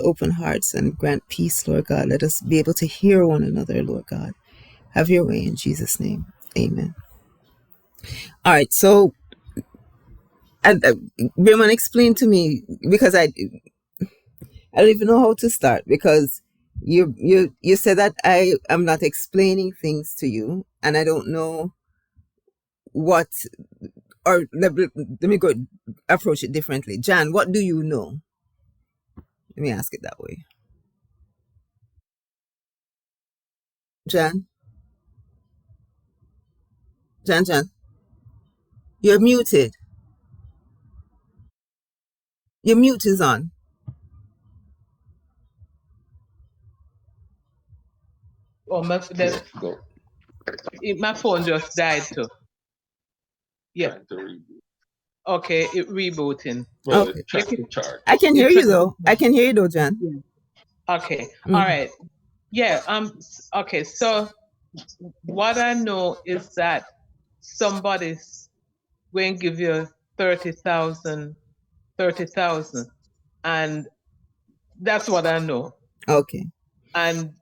Open hearts and grant peace, Lord God. Let us be able to hear one another, Lord God. Have your way in Jesus' name. Amen. All right. So, Raymond, explain to me, because I don't even know how to start, because you said that I am not explaining things to you, and I don't know what, or let me go approach it differently. Jan, what do you know? Let me ask it that way. Jan, Jan, you're muted. Your mute is on. Oh, my phone just died too. Yeah. Okay, it rebooting. Okay. I can hear you though. I can hear you though, Jan. Okay. All right. Yeah. Okay. So what I know is that somebody's going to give you 30,000, and that's what I know. Okay. And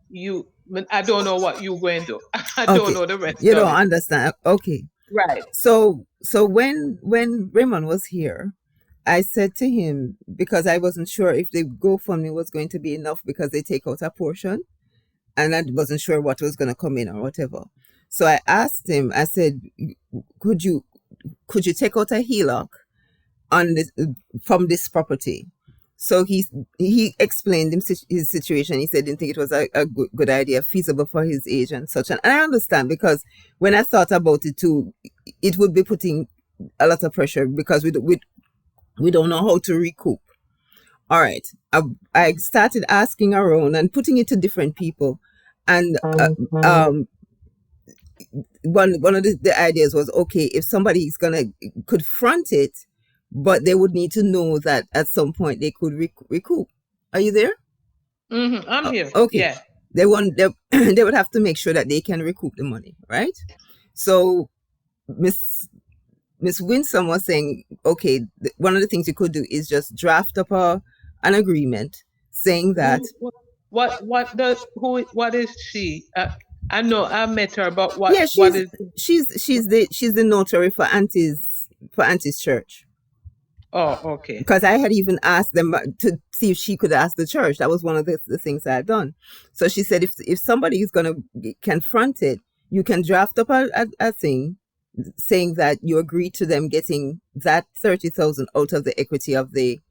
I don't know what you're going to do. I Okay. don't know the rest. You of don't it. understand. Okay. Right. So when Raymond was here, I said to him, because I wasn't sure if the GoFundMe was going to be enough, because they take out a portion, and I wasn't sure what was going to come in or whatever. So I asked him, I said, could you take out a HELOC on this, from this property? So he explained his situation. He said he didn't think it was a good idea, feasible for his age and such. And I understand, because when I thought about it too, it would be putting a lot of pressure, because we don't know how to recoup. All right. I started asking around and putting it to different people. And one of the ideas was, okay, if somebody's could front it, but they would need to know that at some point they could recoup. Are you there? I'm here. Okay. Yeah. They would have to make sure that they can recoup the money, right? So Miss Winsome was saying, okay, one of the things you could do is just draft up an agreement saying that. What is she? I know I met her, but what? Yeah, she's the notary for Auntie's church. Oh, okay. Because I had even asked them to see if she could ask the church. That was one of the things I had done. So she said, if somebody is can front it, you can draft up a thing saying that you agree to them getting that 30,000 out of the equity of the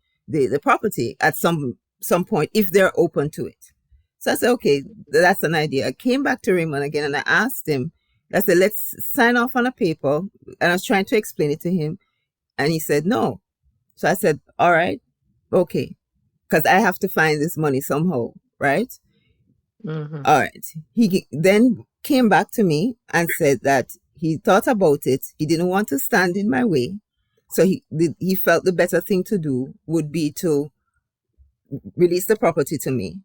property at some point, if they're open to it. So I said, okay, that's an idea. I came back to Raymond again and I asked him, I said, let's sign off on a paper. And I was trying to explain it to him. And he said, no. So I said, all right, okay. Because I have to find this money somehow, right? Mm-hmm. All right. He then came back to me and said that he thought about it. He didn't want to stand in my way. So he felt the better thing to do would be to release the property to me.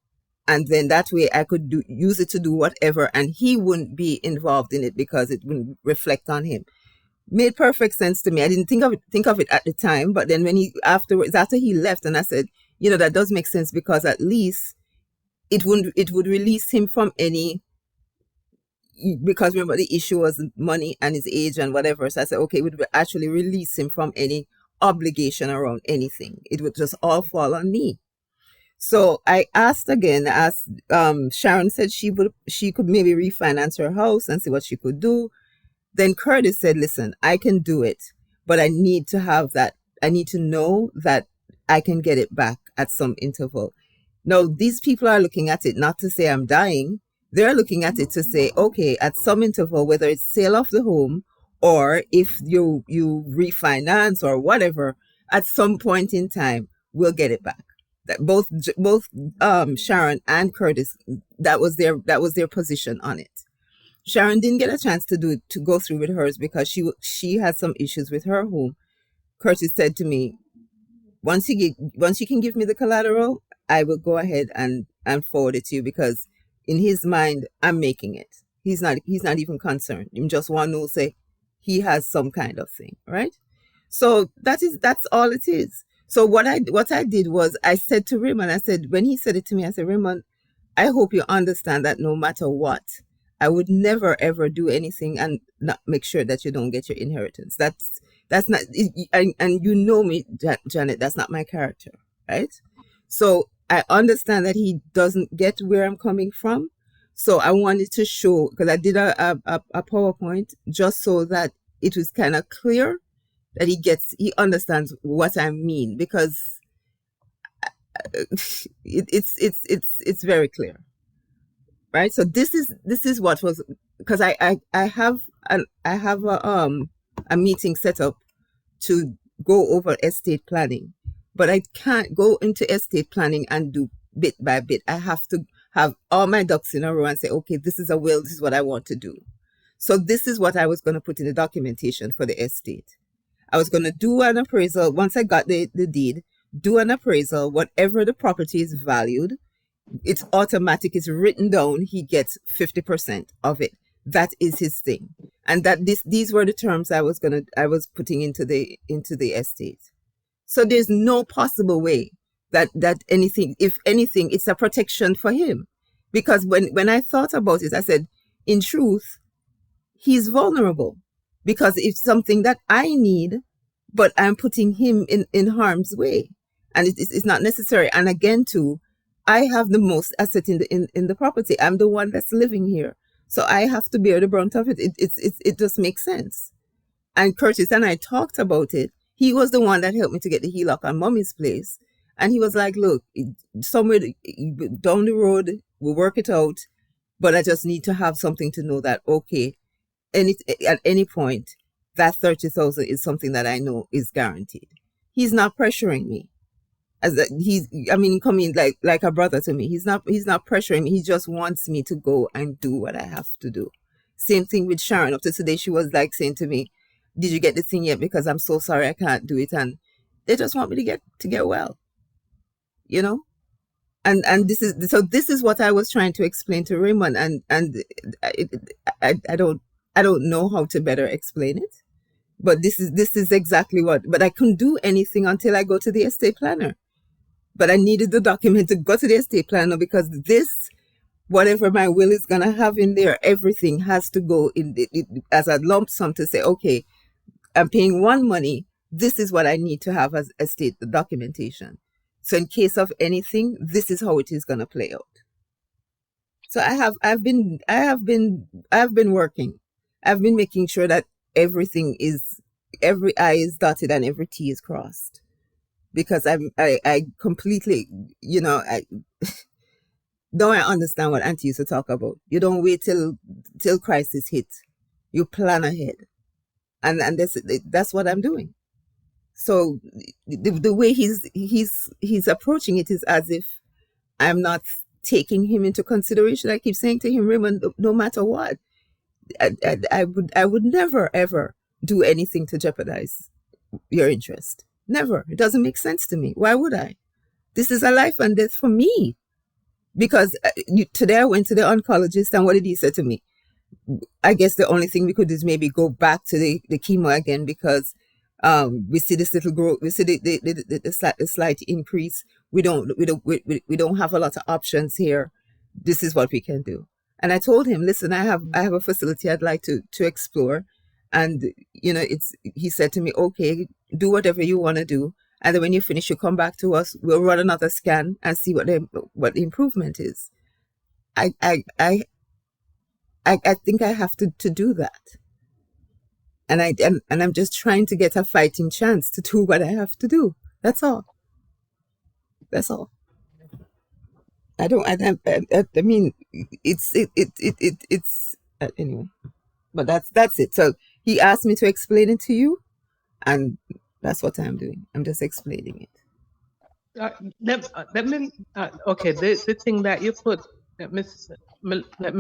And then that way I could use it to do whatever, and he wouldn't be involved in it because it wouldn't reflect on him. Made perfect sense to me. I didn't think of it at the time, but then after he left, and I said, that does make sense, because at least it would release him from any, because remember the issue was money and his age and whatever. So I said, okay, it would actually release him from any obligation around anything. It would just all fall on me. So I asked again, Sharon said she could maybe refinance her house and see what she could do. Then Curtis said, listen, I can do it, but I need to have that. I need to know that I can get it back at some interval. Now, these people are looking at it not to say I'm dying. They're looking at it to say, okay, at some interval, whether it's sale of the home or if you refinance or whatever, at some point in time, we'll get it back. That both Sharon and Curtis, that was their position on it. Sharon didn't get a chance to go through with hers because she had some issues with her home. Curtis said to me, once you can give me the collateral, I will go ahead and forward it to you, because in his mind, I'm making it. He's not even concerned. He just want to say he has some kind of thing, right? So that's all it is. So what I did was I said to Raymond, I said, when he said it to me, I said, Raymond, I hope you understand that no matter what, I would never ever do anything and not make sure that you don't get your inheritance. That's not, and you know me, Janet, that's not my character, right? So I understand that he doesn't get where I'm coming from. So I wanted to show, because I did a PowerPoint just so that it was kind of clear that he understands what I mean, because it's very clear, right? So this is what was, because I have a meeting set up to go over estate planning, but I can't go into estate planning and do bit by bit. I have to have all my ducks in a row and say, okay, this is a will, this is what I want to do. So this is what I was going to put in the documentation for the estate. I was going to do an appraisal once I got the deed, do an appraisal, whatever the property is valued, it's automatic, it's written down, he gets 50% of it. That is his thing. And that these were the terms I was putting into the estate. So there's no possible way that anything, if anything, it's a protection for him. Because when I thought about it, I said, in truth, he's vulnerable, because it's something that I need, but I'm putting him in harm's way, and it's not necessary. And again, too, I have the most asset in the property. I'm the one that's living here, so I have to bear the brunt of it. It just makes sense. And Curtis and I talked about it. He was the one that helped me to get the HELOC on Mommy's place, and he was like, "Look, somewhere down the road, we'll work it out, but I just need to have something to know that, okay, at any point, that 30,000 is something that I know is guaranteed." He's not pressuring me. Coming like a brother to me. He's not pressuring me. He just wants me to go and do what I have to do. Same thing with Sharon. Up to today, she was like saying to me, "Did you get the thing yet? Because I'm so sorry I can't do it." And they just want me to get well, you know. And this is what I was trying to explain to Raymond, and I don't know how to better explain it, but this is exactly what. But I couldn't do anything until I go to the estate planner. But I needed the document to go to the estate planner, because whatever my will is gonna have in there, everything has to go in as a lump sum to say, okay, I'm paying one money. This is what I need to have as estate documentation. So in case of anything, this is how it is gonna play out. So I've been working. I've been making sure that every I is dotted and every T is crossed, because I completely, now I understand what Auntie used to talk about. You don't wait till crisis hit. You plan ahead, and that's what I'm doing. So the way he's approaching it is as if I'm not taking him into consideration. I keep saying to him, Raymond, no matter what, I would never ever do anything to jeopardize your interest. Never. It doesn't make sense to me. Why would I? This is a life and death for me. Because today I went to the oncologist, and what did he say to me? I guess the only thing we could do is maybe go back to the chemo again, because we see this little growth, we see the slight increase. We don't have a lot of options here. This is what we can do. And I told him, listen, I have a facility I'd like to explore. And he said to me, okay, do whatever you want to do, and then when you finish, you come back to us. We'll run another scan and see what the improvement is. I think I have to do that, and I'm just trying to get a fighting chance to do what I have to do. That's all. I mean, it's anyway, but that's it. So he asked me to explain it to you, and that's what I'm doing. I'm just explaining it. Let me. Okay, the thing that you put. Let me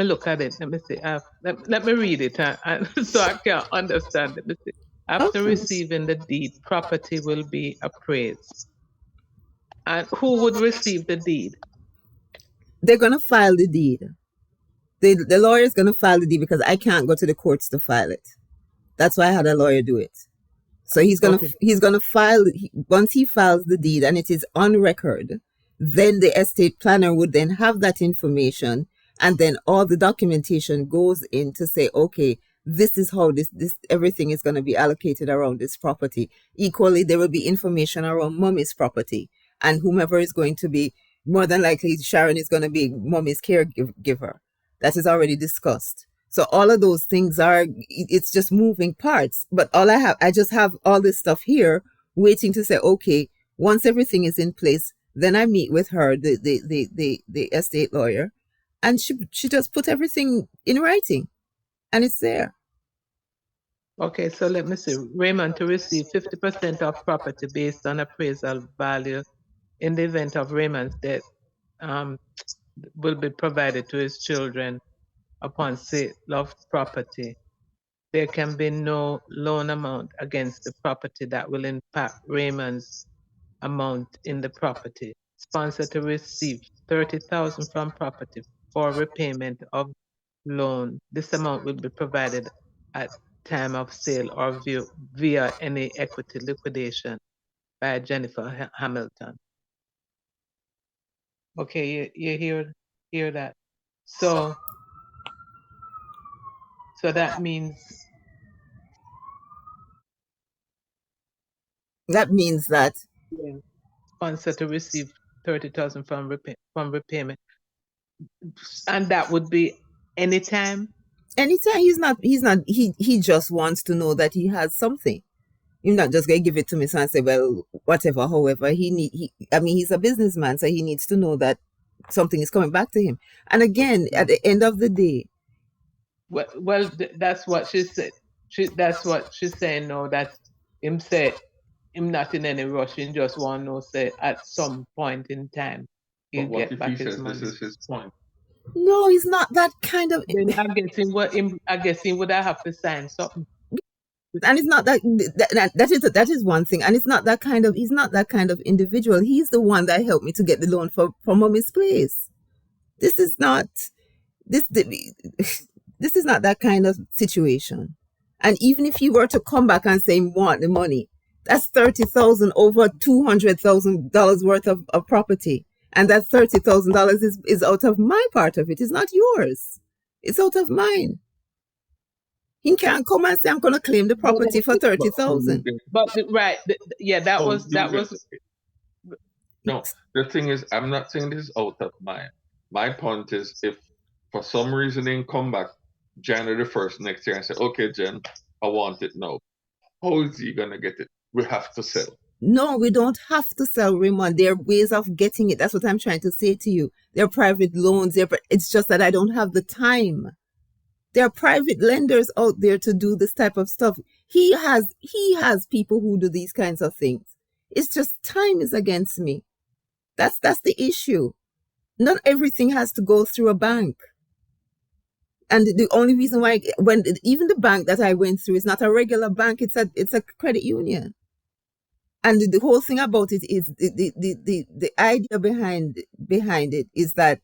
look at it. Let me see. Let me read it, so I can understand. Let me see. After receiving the deed, property will be appraised. And who would receive the deed? They're gonna file the deed. The lawyer's gonna file the deed, because I can't go to the courts to file it. That's why I had a lawyer do it. So he's gonna file once he files the deed and it is on record, then the estate planner would then have that information, and then all the documentation goes in to say, okay, this is how this everything is going to be allocated around this property. Equally, there will be information around mommy's property, and whomever is going to be, more than likely Sharon is going to be mommy's caregiver. That is already discussed. So all of those things it's just moving parts. But I just have all this stuff here waiting to say, okay, once everything is in place, then I meet with her, the estate lawyer, and she just put everything in writing, and it's there. Okay, so let me see. Raymond to receive 50% of property based on appraisal value in the event of Raymond's death will be provided to his children upon sale of property. There can be no loan amount against the property that will impact Raymond's amount in the property. Sponsor to receive 30,000 from property for repayment of loan. This amount will be provided at time of sale or via any equity liquidation by Jennifer Hamilton. Okay, you hear that? So that means that sponsor to receive 30,000 from repayment, and that would be anytime. He just wants to know that he has something. He's not just gonna give it to me and say, well, whatever. However, he's a businessman, so he needs to know that something is coming back to him. And again, at the end of the day, well, that's what she said. That's what she's saying now. That him said him not in any rush. He just want to say at some point in time he'll get back his money. This is his point. No, he's not that kind of. Then I guess he would have to sign something. And it's not that is one thing, and it's not that kind of. He's not that kind of individual. He's the one that helped me to get the loan for mommy's place. This is not this is not that kind of situation. And even if you were to come back and say you want the money, that's $30,000 over $200,000 worth of property, and that $30,000 is out of my part of it. It's not yours. It's out of mine. He can't come and say I'm going to claim the property for $30,000. But right, that was. No, the thing is, I'm not saying this is out of mine. My point is, if for some reason they come back January 1st next year and say, okay, Jen, I want it now. How is he going to get it? We have to sell. No, we don't have to sell, Raymond. There are ways of getting it. That's what I'm trying to say to you. There are private loans. It's just that I don't have the time. There are private lenders out there to do this type of stuff. He has people who do these kinds of things. It's just time is against me. That's the issue. Not everything has to go through a bank. And the only reason why, even the bank that I went through is not a regular bank, it's a credit union. And the whole thing about it is the idea behind it is that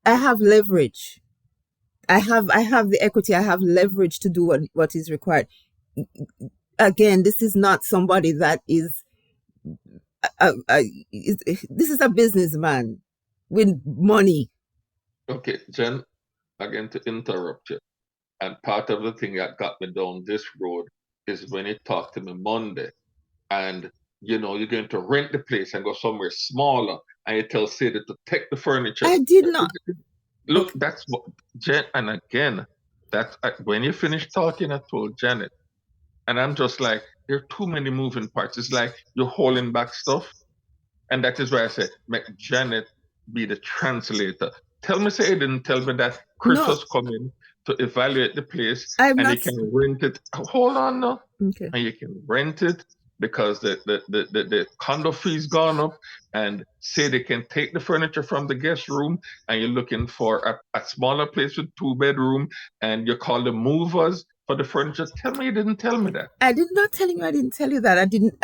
I have leverage. I have the equity. I have leverage to do what is required. Again, this is not somebody that is. This is a businessman with money. Okay, Jen. Again, to interrupt you, and part of the thing that got me down this road is when he talked to me Monday, and you're going to rent the place and go somewhere smaller, and you tell Sadie to take the furniture. I did not. Look, that's what Jen, and again, that when you finish talking, I told Janet, and I'm just like, there are too many moving parts. It's like you're holding back stuff, and that is why I said, make Janet be the translator. Tell me, say, didn't tell me that Chris was coming to evaluate the place, and you can rent it. Hold on, now, okay. And you can rent it because the condo fee's gone up, and say they can take the furniture from the guest room, and you're looking for a smaller place with 2-bedroom, and you call the movers for the furniture. Tell me you didn't tell me that. I did not tell you. I didn't tell you that. I didn't.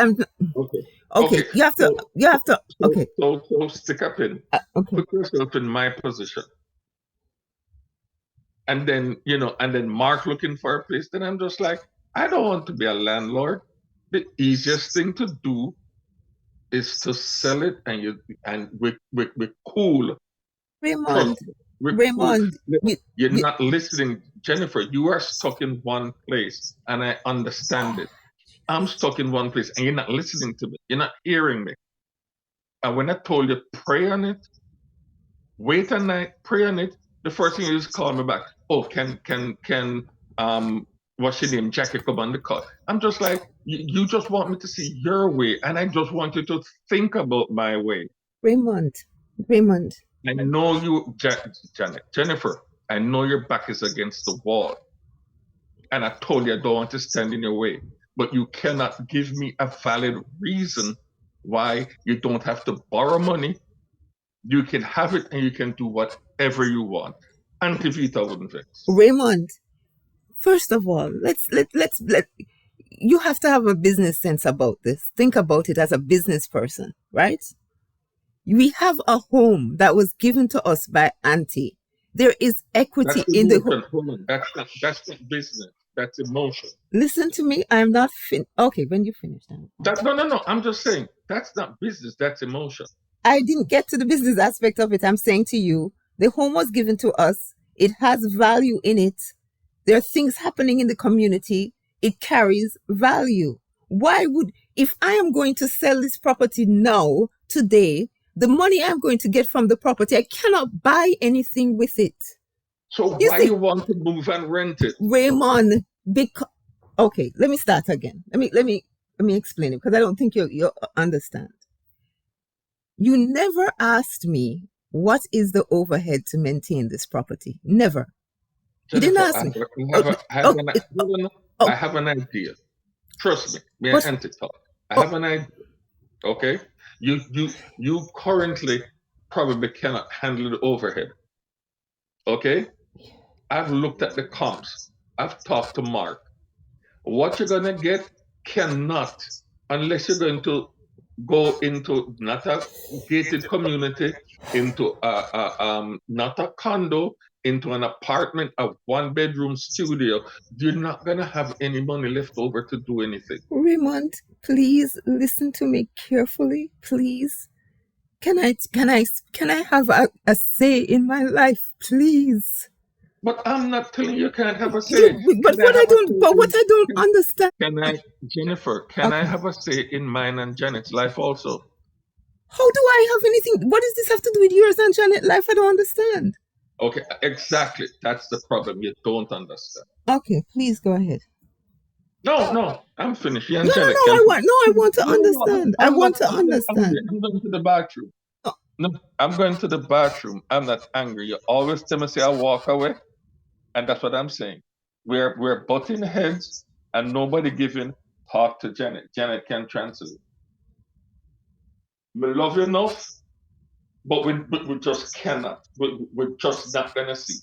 Okay. You have to. Okay. So stick up in. Okay. Put yourself in my position. And then, and then Mark looking for a place. Then I'm just like, I don't want to be a landlord. The easiest thing to do is to sell it, and we're cool. Raymond, We're Raymond, cool. You're not listening, Jennifer. You are stuck in one place, and I understand it. I'm stuck in one place, and you're not listening to me. You're not hearing me. And when I told you pray on it, wait a night, pray on it, the first thing you just call me back. Oh, can what's your name, Jackie, come on the call? I'm just like, you just want me to see your way, and I just want you to think about my way. Raymond. I know you, Jennifer, I know your back is against the wall. And I told you I don't want to stand in your way. But you cannot give me a valid reason why you don't have to borrow money. You can have it and you can do whatever you want. Auntie Vita wouldn't fix. Raymond, first of all, let's you have to have a business sense about this. Think about it as a business person, right? We have a home that was given to us by Auntie. There is equity in the home. That's not business. That's emotion. Listen to me. I'm not okay. When you finish that. No. I'm just saying that's not business. That's emotion. I didn't get to the business aspect of it. I'm saying to you, the home was given to us. It has value in it. There are things happening in the community. It carries value. Why would, if I am going to sell this property now, today, the money I'm going to get from the property, I cannot buy anything with it. So why you want to move and rent it? Raymond, okay, let me start again. Let me explain it, because I don't think you understand. You never asked me what is the overhead to maintain this property. Never. You didn't ask me. I have an idea. Trust me. Me and Auntie talk. I have an idea. Okay? You currently probably cannot handle the overhead. Okay? I've looked at the comps. I've talked to Mark. What you're gonna get cannot, unless you're going to go into not a gated community, into not a condo, into an apartment, a 1-bedroom studio, you're not gonna have any money left over to do anything. Raymond, please listen to me carefully, please. Can I have a say in my life, please? But I'm not telling you can't have a say. What I don't understand. Jennifer, can I have a say in mine and Janet's life also? How do I have anything? What does this have to do with yours and Janet's life? I don't understand. Okay, exactly. That's the problem. You don't understand. Okay, please go ahead. No, I'm finished. I want to understand. I want to understand. I'm going to the bathroom. Oh. No, I'm going to the bathroom. I'm not angry. You always tell me, say I walk away. And that's what I'm saying. We're butting heads and nobody giving talk to Janet. Janet can translate. We love you enough, but we just cannot. We're just not gonna see.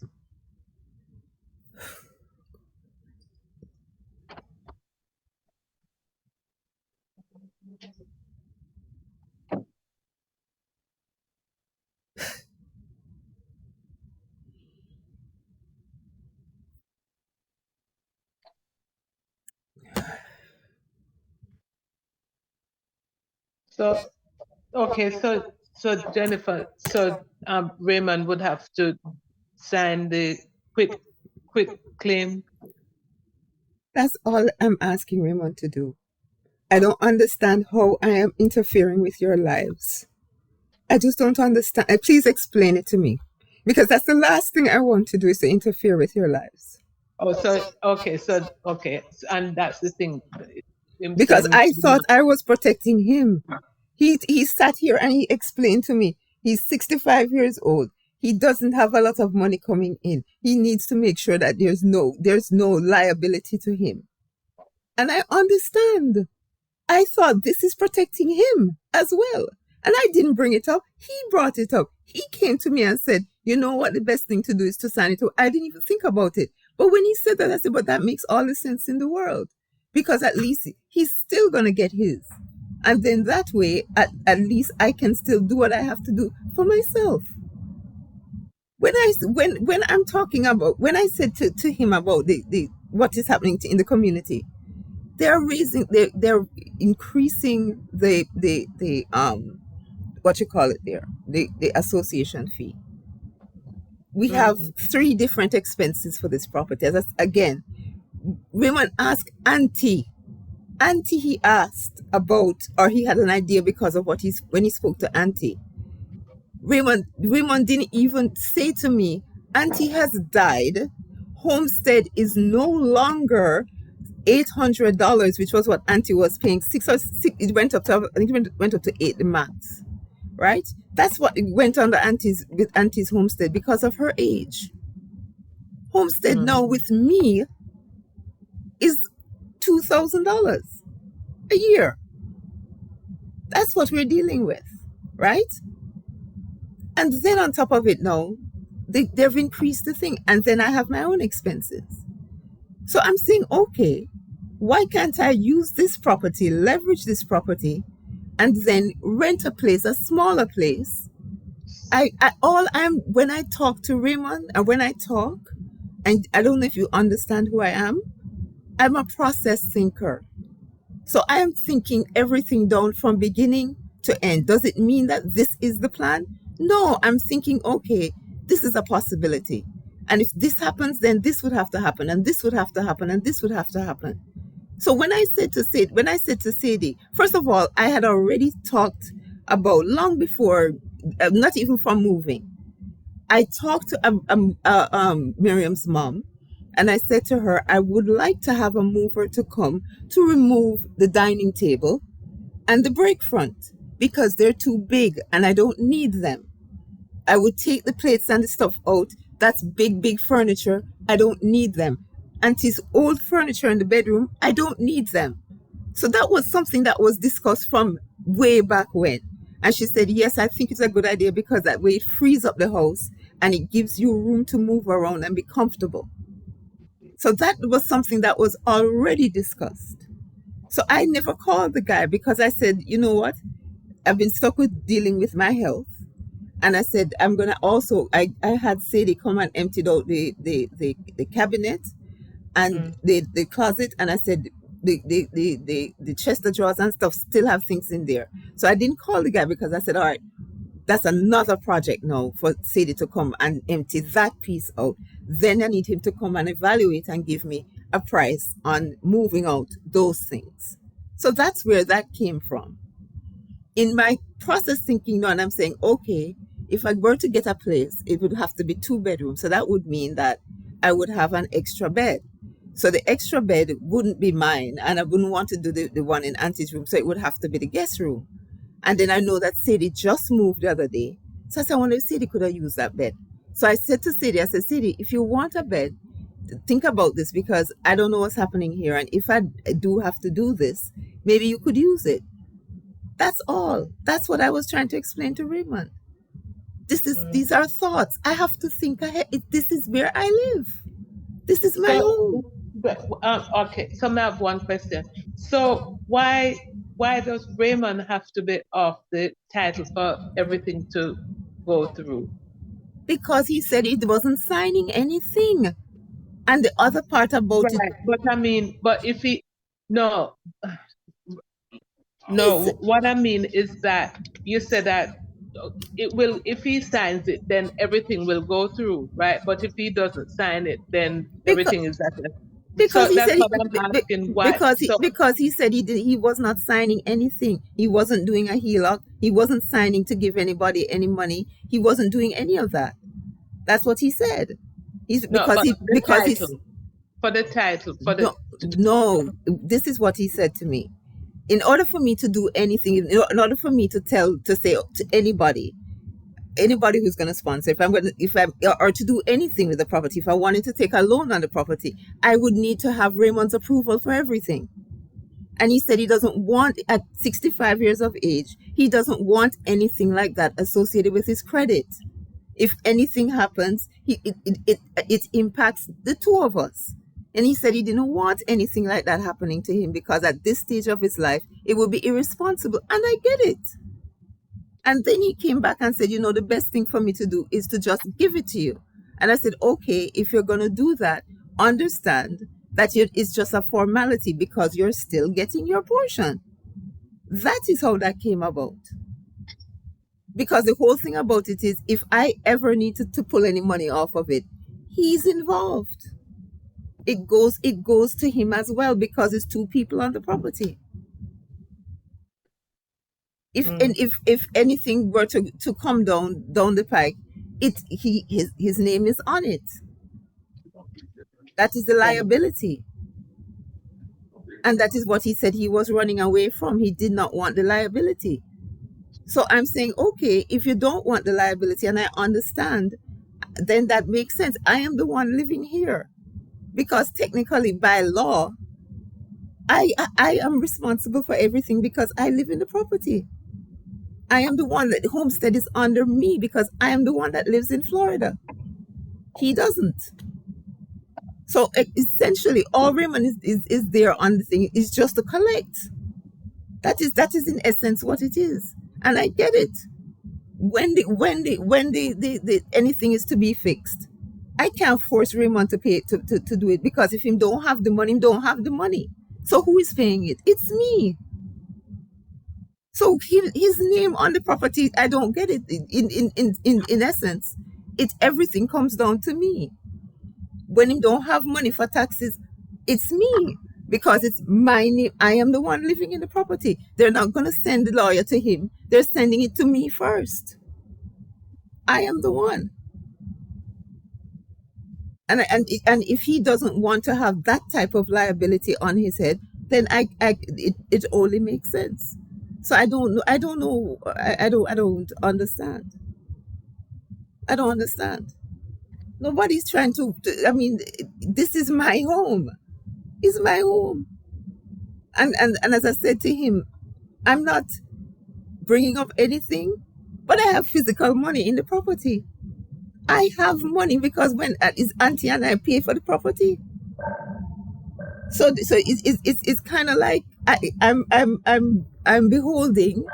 So, okay, so Jennifer, so Raymond would have to sign the quit claim. That's all I'm asking Raymond to do. I don't understand how I am interfering with your lives. I just don't understand. Please explain it to me, because that's the last thing I want to do, is to interfere with your lives. Oh, okay, and that's the thing. Because I thought I was protecting him. He sat here and he explained to me, he's 65 years old. He doesn't have a lot of money coming in. He needs to make sure that there's no liability to him. And I understand. I thought this is protecting him as well. And I didn't bring it up. He brought it up. He came to me and said, you know what, the best thing to do is to sign it. I didn't even think about it. But when he said that, I said, but that makes all the sense in the world. Because at least he's still going to get his. And then that way, at least I can still do what I have to do for myself. When I'm talking about, when I said to him about the what is happening in the community, they're increasing the what you call it there, the association fee. We have 3 different expenses for this property. Again, Raymond asked Auntie, he asked about, or he had an idea because of when he spoke to Auntie. Raymond didn't even say to me, Auntie has died. Homestead is no longer $800, which was what Auntie was paying. It went up to, I think it went up to 8 the max, right? That's what it went under with Auntie's homestead because of her age. Homestead now with me is $2,000 a year. That's what we're dealing with, right? And then on top of it now, they've increased the thing. And then I have my own expenses. So I'm saying, okay, why can't I use this property, leverage this property, and then rent a place, a smaller place? When I talk to Raymond, and when I talk, and I don't know if you understand who I am, I'm a process thinker. So I am thinking everything down from beginning to end. Does it mean that this is the plan? No, I'm thinking, okay, this is a possibility. And if this happens, then this would have to happen, and this would have to happen, and this would have to happen. So when I said to Sadie, first of all, I had already talked about long before, not even from moving. I talked to Miriam's mom, and I said to her, I would like to have a mover to come to remove the dining table and the break front because they're too big and I don't need them. I would take the plates and the stuff out. That's big furniture. I don't need them. Auntie's old furniture in the bedroom, I don't need them. So that was something that was discussed from way back when. And she said, yes, I think it's a good idea because that way it frees up the house and it gives you room to move around and be comfortable. So that was something that was already discussed. So I never called the guy because I said, you know what? I've been stuck with dealing with my health. And I said, I'm going to also, I had Sadie come and emptied out the cabinet and the closet. And I said, the chest of drawers and stuff still have things in there. So I didn't call the guy because I said, all right, that's another project now for Sadie to come and empty that piece out. Then I need him to come and evaluate and give me a price on moving out those things. So that's where that came from. In my process thinking now, and I'm saying, okay, if I were to get a place, it would have to be 2 bedrooms. So that would mean that I would have an extra bed. So the extra bed wouldn't be mine, and I wouldn't want to do the one in Auntie's room. So it would have to be the guest room. And then I know that Sadie just moved the other day. So I said, I wonder if Sadie could have used that bed. So I said to Sadie, Sadie, if you want a bed, think about this because I don't know what's happening here. And if I do have to do this, maybe you could use it. That's all. That's what I was trying to explain to Raymond. These are thoughts. I have to think ahead. This is where I live. This is my home. Okay, so I have one question. So why does Raymond have to be off the title for everything to go through? Because he said he wasn't signing anything. And the other part about it. But I mean, but if he, no, what I mean is that you said that it will, if he signs it, then everything will go through, right? But if he doesn't sign it, then everything is at the. Because he said he was not signing anything. He wasn't doing a HELOC. He wasn't signing to give anybody any money. He wasn't doing any of that. That's what he said. No, this is what he said to me. In order for me to do anything, in order for me to say to anybody who's going to sponsor, or to do anything with the property, if I wanted to take a loan on the property, I would need to have Raymond's approval for everything. And he said he doesn't want, at 65 years of age, he doesn't want anything like that associated with his credit. If anything happens, it impacts the 2 of us. And he said he didn't want anything like that happening to him because at this stage of his life, it would be irresponsible. And I get it. And then he came back and said, the best thing for me to do is to just give it to you. And I said, okay, if you're going to do that, understand that it's just a formality because you're still getting your portion. That is how that came about. Because the whole thing about it is, if I ever need to pull any money off of it, he's involved. It goes to him as well because it's two people on the property. If anything were to come down the pike, his name is on it. That is the liability. And that is what he said he was running away from. He did not want the liability. So I'm saying, okay, if you don't want the liability, and I understand, then that makes sense. I am the one living here. Because technically, by law, I am responsible for everything because I live in the property. I am the one that the homestead is under me because I am the one that lives in Florida. He doesn't. So essentially, all Raymond is there on the thing is just to collect. That is in essence what it is, and I get it. When the anything is to be fixed, I can't force Raymond to pay to do it because if he don't have the money, he don't have the money. So who is paying it? It's me. So his name on the property, I don't get it. In essence, everything comes down to me. When he don't have money for taxes, it's me because it's my name. I am the one living in the property. They're not going to send the lawyer to him. They're sending it to me first. I am the one. And if he doesn't want to have that type of liability on his head, then it only makes sense. So I don't know. I don't understand. I don't understand. Nobody's trying to. I mean, this is my home. It's my home. And as I said to him, I'm not bringing up anything, but I have physical money in the property. I have money because when his auntie and I pay for the property. So it's kind of like I'm beholding.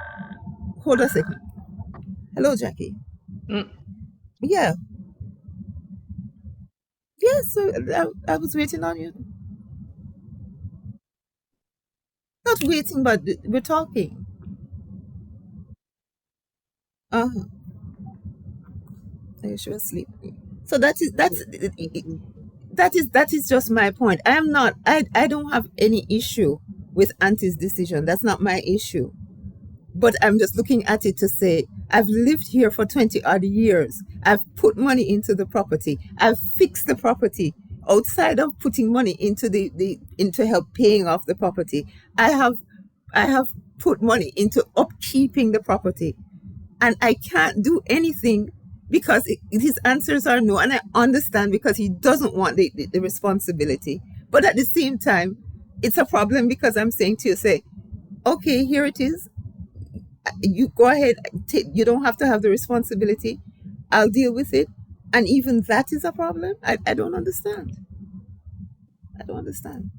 Hold on a second. Hello, Jackie. Yeah. Yes, so I was waiting on you. Not waiting, but we're talking. Uh-huh. You should sleep. So that is just my point. I don't have any issue with Auntie's decision. That's not my issue. But I'm just looking at it to say, I've lived here for 20 odd years. I've put money into the property. I've fixed the property. Outside of putting money into into help paying off the property, I have put money into upkeeping the property. And I can't do anything because his answers are no. And I understand because he doesn't want the responsibility. But at the same time, it's a problem because I'm saying to you, say, okay, here it is. You go ahead. You don't have to have the responsibility. I'll deal with it. And even that is a problem. I don't understand. I don't understand.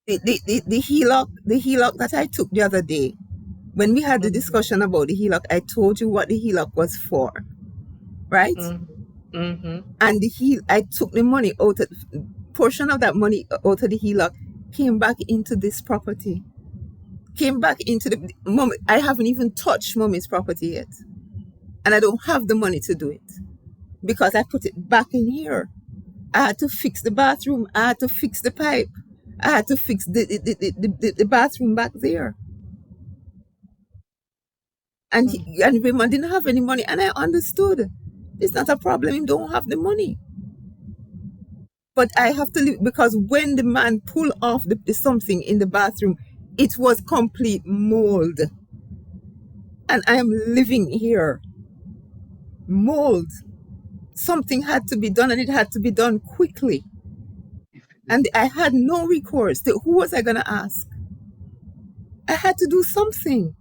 The HELOC that I took the other day, when we had the discussion about the HELOC, I told you what the HELOC was for, right? And I took the money out, portion of that money out of the HELOC came back into this property. Came back into the mom. I haven't even touched mommy's property yet. And I don't have the money to do it because I put it back in here. I had to fix the bathroom. I had to fix the pipe. I had to fix the bathroom back there. And Raymond didn't have any money. And I understood. It's not a problem. He don't have the money. But I have to leave because when the man pulled off the something in the bathroom, it was complete mold. And I am living here. Mold. Something had to be done and it had to be done quickly. And I had no recourse. Who was I going to ask? I had to do something.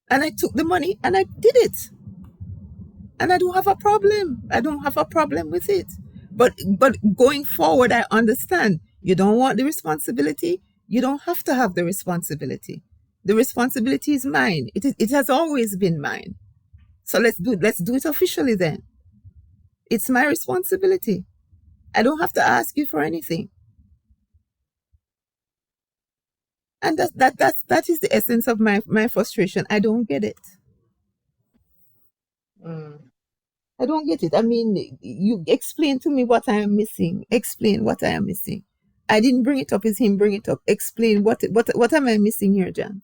And I took the money and I did it. And I don't have a problem. I don't have a problem with it. But going forward, I understand. You don't want the responsibility. You don't have to have the responsibility. The responsibility is mine. It has always been mine. So let's do it officially then. It's my responsibility. I don't have to ask you for anything. And that is the essence of my frustration. I don't get it. I don't get it. I mean, you explain to me what I am missing. Explain what I am missing. I didn't bring it up. It's him bring it up. Explain what am I missing here, Jan?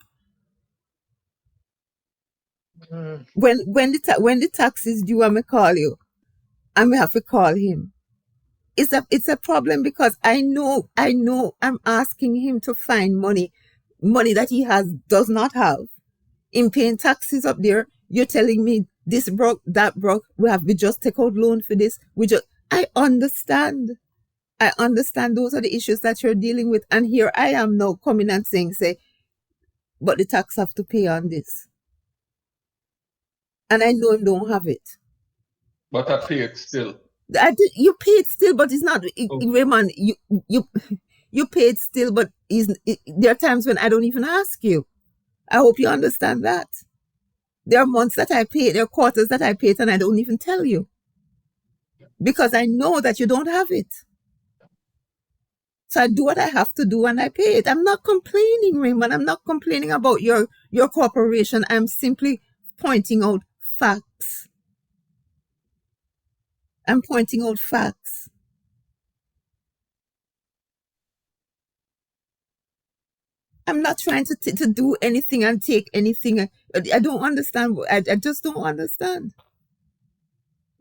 When the tax is due, I may call you. I may have to call him. It's a problem because I know I'm asking him to find money that he does not have. In paying taxes up there, you're telling me this broke, that broke. We just take out loan for this. I understand. Those are the issues that you're dealing with. And here I am now coming and saying, but the tax have to pay on this. And I know him don't have it. But I pay it still. You pay it still, but it's not. Raymond, you pay it still, but there are times when I don't even ask you. I hope you understand that. There are months that I pay, there are quarters that I pay, and I don't even tell you. Because I know that you don't have it. So I do what I have to do and I pay it. I'm not complaining, Raymond. I'm not complaining about your corporation. I'm simply pointing out facts. I'm pointing out facts. I'm not trying to do anything and take anything. I don't understand. I just don't understand.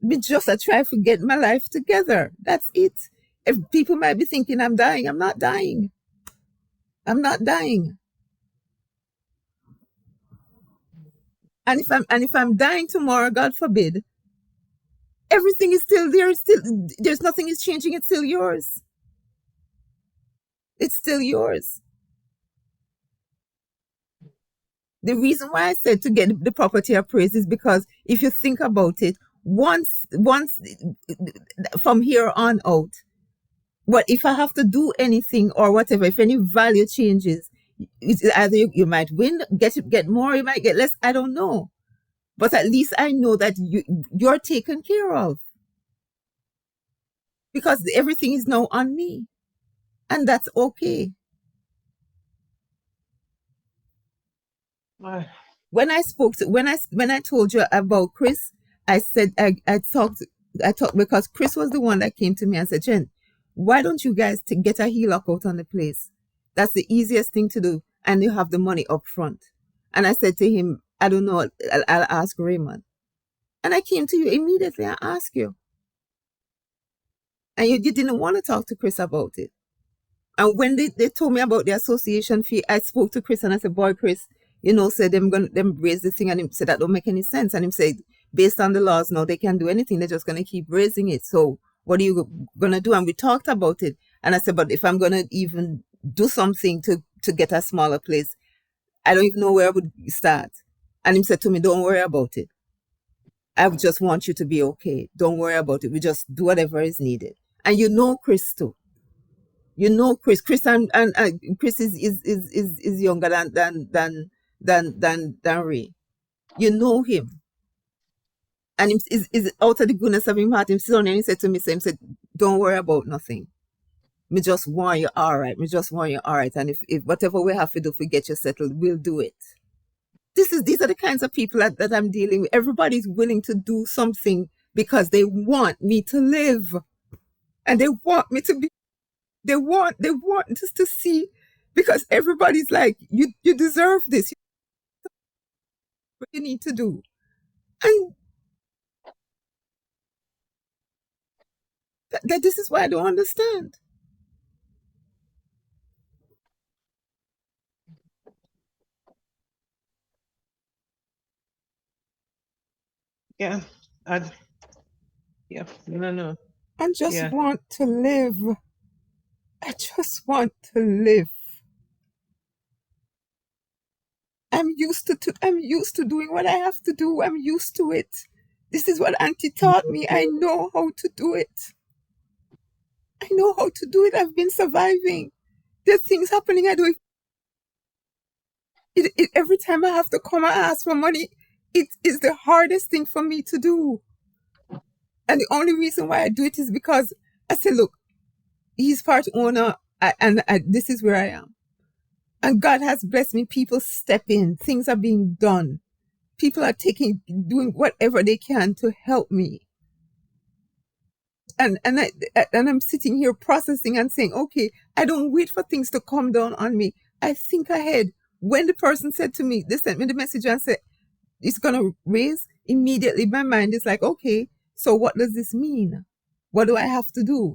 I try to get my life together. That's it. If people might be thinking I'm dying, I'm not dying. I'm not dying. And if I'm dying tomorrow, God forbid, everything is still there. There's nothing is changing. It's still yours. It's still yours. The reason why I said to get the property appraised is because if you think about it, once from here on out, what if I have to do anything or whatever, if any value changes, it's either you might win, get more, you might get less, I don't know. But at least I know that you're taken care of. Because everything is now on me. And that's okay. When I told you about Chris, I said I talked because Chris was the one that came to me and said, Jen, why don't you guys get a HELOC out on the place? That's the easiest thing to do, and you have the money up front. And I said to him, I don't know, I'll ask Raymond. And I came to you immediately and asked you. And you didn't want to talk to Chris about it. And when they told me about the association fee, I spoke to Chris and I said, boy, Chris, said them raise the thing, and he said that don't make any sense. And he said, based on the laws now, they can't do anything. They're just gonna keep raising it. So what are you gonna do? And we talked about it. And I said, but if I'm gonna even do something to get a smaller place, I don't even know where I would start. And he said to me, don't worry about it. I just want you to be okay. Don't worry about it. We just do whatever is needed. And Chris too. Chris and Chris is younger than Ray. You know him. And is out of the goodness of him heart, him sit down and he said to me, don't worry about nothing. Me just want you all right. And if whatever we have to do to get you settled, we'll do it. These are the kinds of people that I'm dealing with. Everybody's willing to do something because they want me to live. And they want me to be, they want just to see, because everybody's like, you deserve this. What you need to do. And this is why I don't understand. Yeah. No. I just want to live. I just want to live. I'm used to doing what I have to do. I'm used to it. This is what Auntie taught me. I know how to do it. I've been surviving. There's things happening. I do it. Every time I have to come and ask for money, it is the hardest thing for me to do. And the only reason why I do it is because I say, look, he's part owner, and this is where I am. And God has blessed me. People step in. Things are being done. People are doing whatever they can to help me. And I'm sitting here processing and saying, okay, I don't wait for things to come down on me. I think ahead. When the person said to me, they sent me the message and said, it's going to raise, immediately my mind is like, okay, so what does this mean? What do I have to do?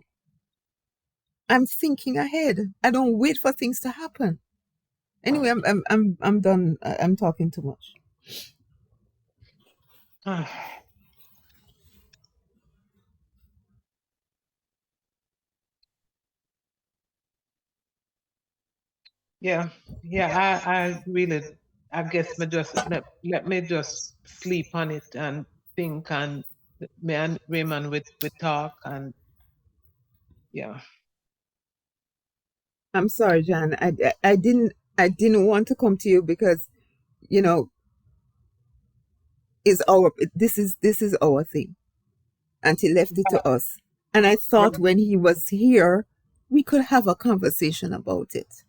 I'm thinking ahead. I don't wait for things to happen. Anyway, I'm done. I'm talking too much. Yeah, I really, I guess let me just sleep on it and think, and me and Raymond we talk, and yeah. I'm sorry, Jan. I didn't want to come to you because, you know, this is our thing. And he left it to us. And I thought when he was here, we could have a conversation about it.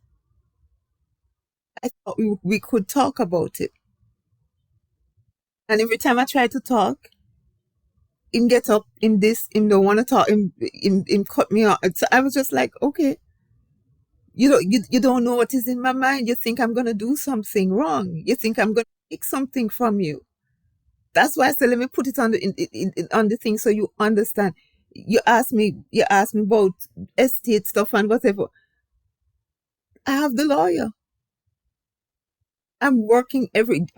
I thought we could talk about it. And every time I try to talk, him get up in this, him don't want to talk, him cut me off. So I was just like, okay, you don't know what is in my mind. You think I'm gonna do something wrong. You think I'm gonna take something from you. That's why I said let me put it on the thing so you understand. You asked me about estate stuff and whatever. I have the lawyer. I'm working everything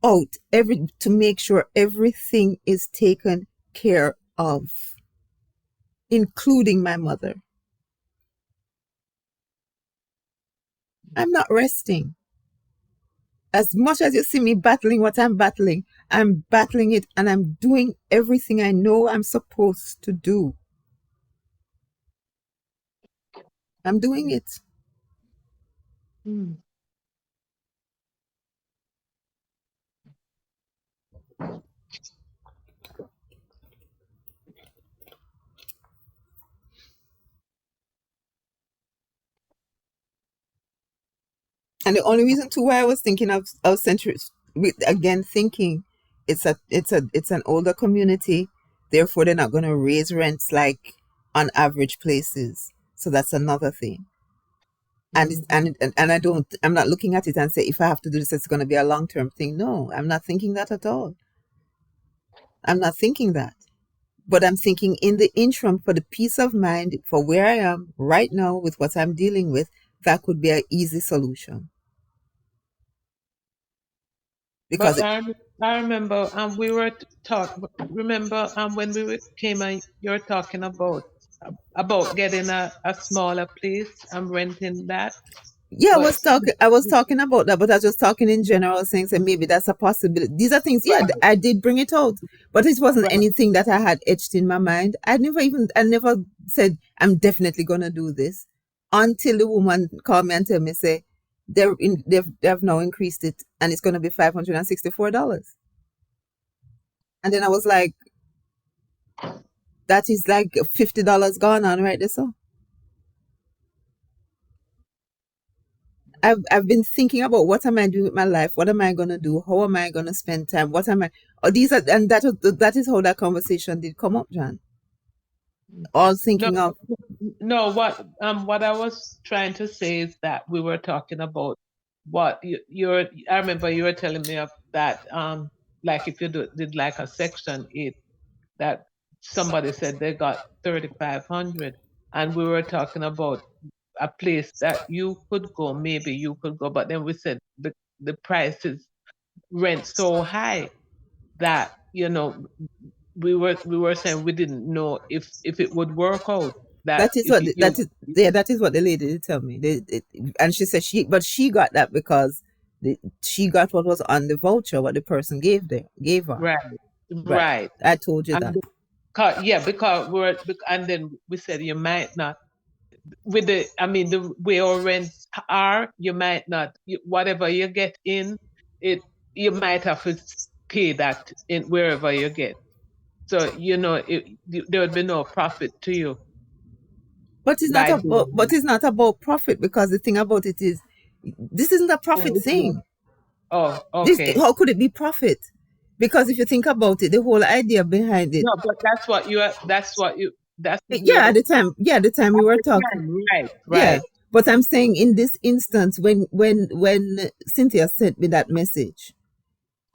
out, to make sure everything is taken care of, including my mother. I'm not resting. As much as you see me battling what I'm battling it, and I'm doing everything I know I'm supposed to do. I'm doing it. And the only reason to why I was thinking of Century, again thinking it's an older community, therefore they're not going to raise rents like on average places. So that's another thing. And I'm not looking at it and say if I have to do this, it's going to be a long-term thing. No, I'm not thinking that at all. I'm not thinking that. But I'm thinking in the interim, for the peace of mind, for where I am right now with what I'm dealing with, that could be an easy solution. Because I remember we were talking. Remember when we came and you were talking about getting a smaller place and renting that. Yeah, I was talking about that, but I was just talking in general, saying maybe that's a possibility. These are things, yeah, I did bring it out, but it wasn't anything that I had etched in my mind. I never said I'm definitely gonna do this until the woman called me and tell me, say they've now increased it and it's gonna be $564. And then I was like, that is like $50 gone on right there, so. I've been thinking about what am I doing with my life? What am I gonna do? How am I gonna spend time? What am I? That is how that conversation did come up, John. All thinking of. No, what I was trying to say is that we were talking about what I remember you were telling me of that like if you did like a Section 8, that somebody said they got 3,500, and we were talking about a place that you could go, maybe you could go, but then we said the prices rent so high that we were saying we didn't know if it would work out. That is what the lady did tell me. And she said she got that because she got what was on the voucher, what the person gave her. Right. I told you that. Because and then we said you might not, with the way our rents are, you might not, whatever you get in it, you might have to pay that in wherever you get. So there would be no profit to you But it's not by about, doing but this. it's not about profit, because the thing about it is, this isn't a Oh, profit it's not. thing. Oh, This, okay. how could it be profit? Because if you think about it, the whole idea behind it, No, but that's what you. That's what we yeah, were at the time we at were the talking, time. Right, yeah. right. But I'm saying in this instance, when Cynthia sent me that message,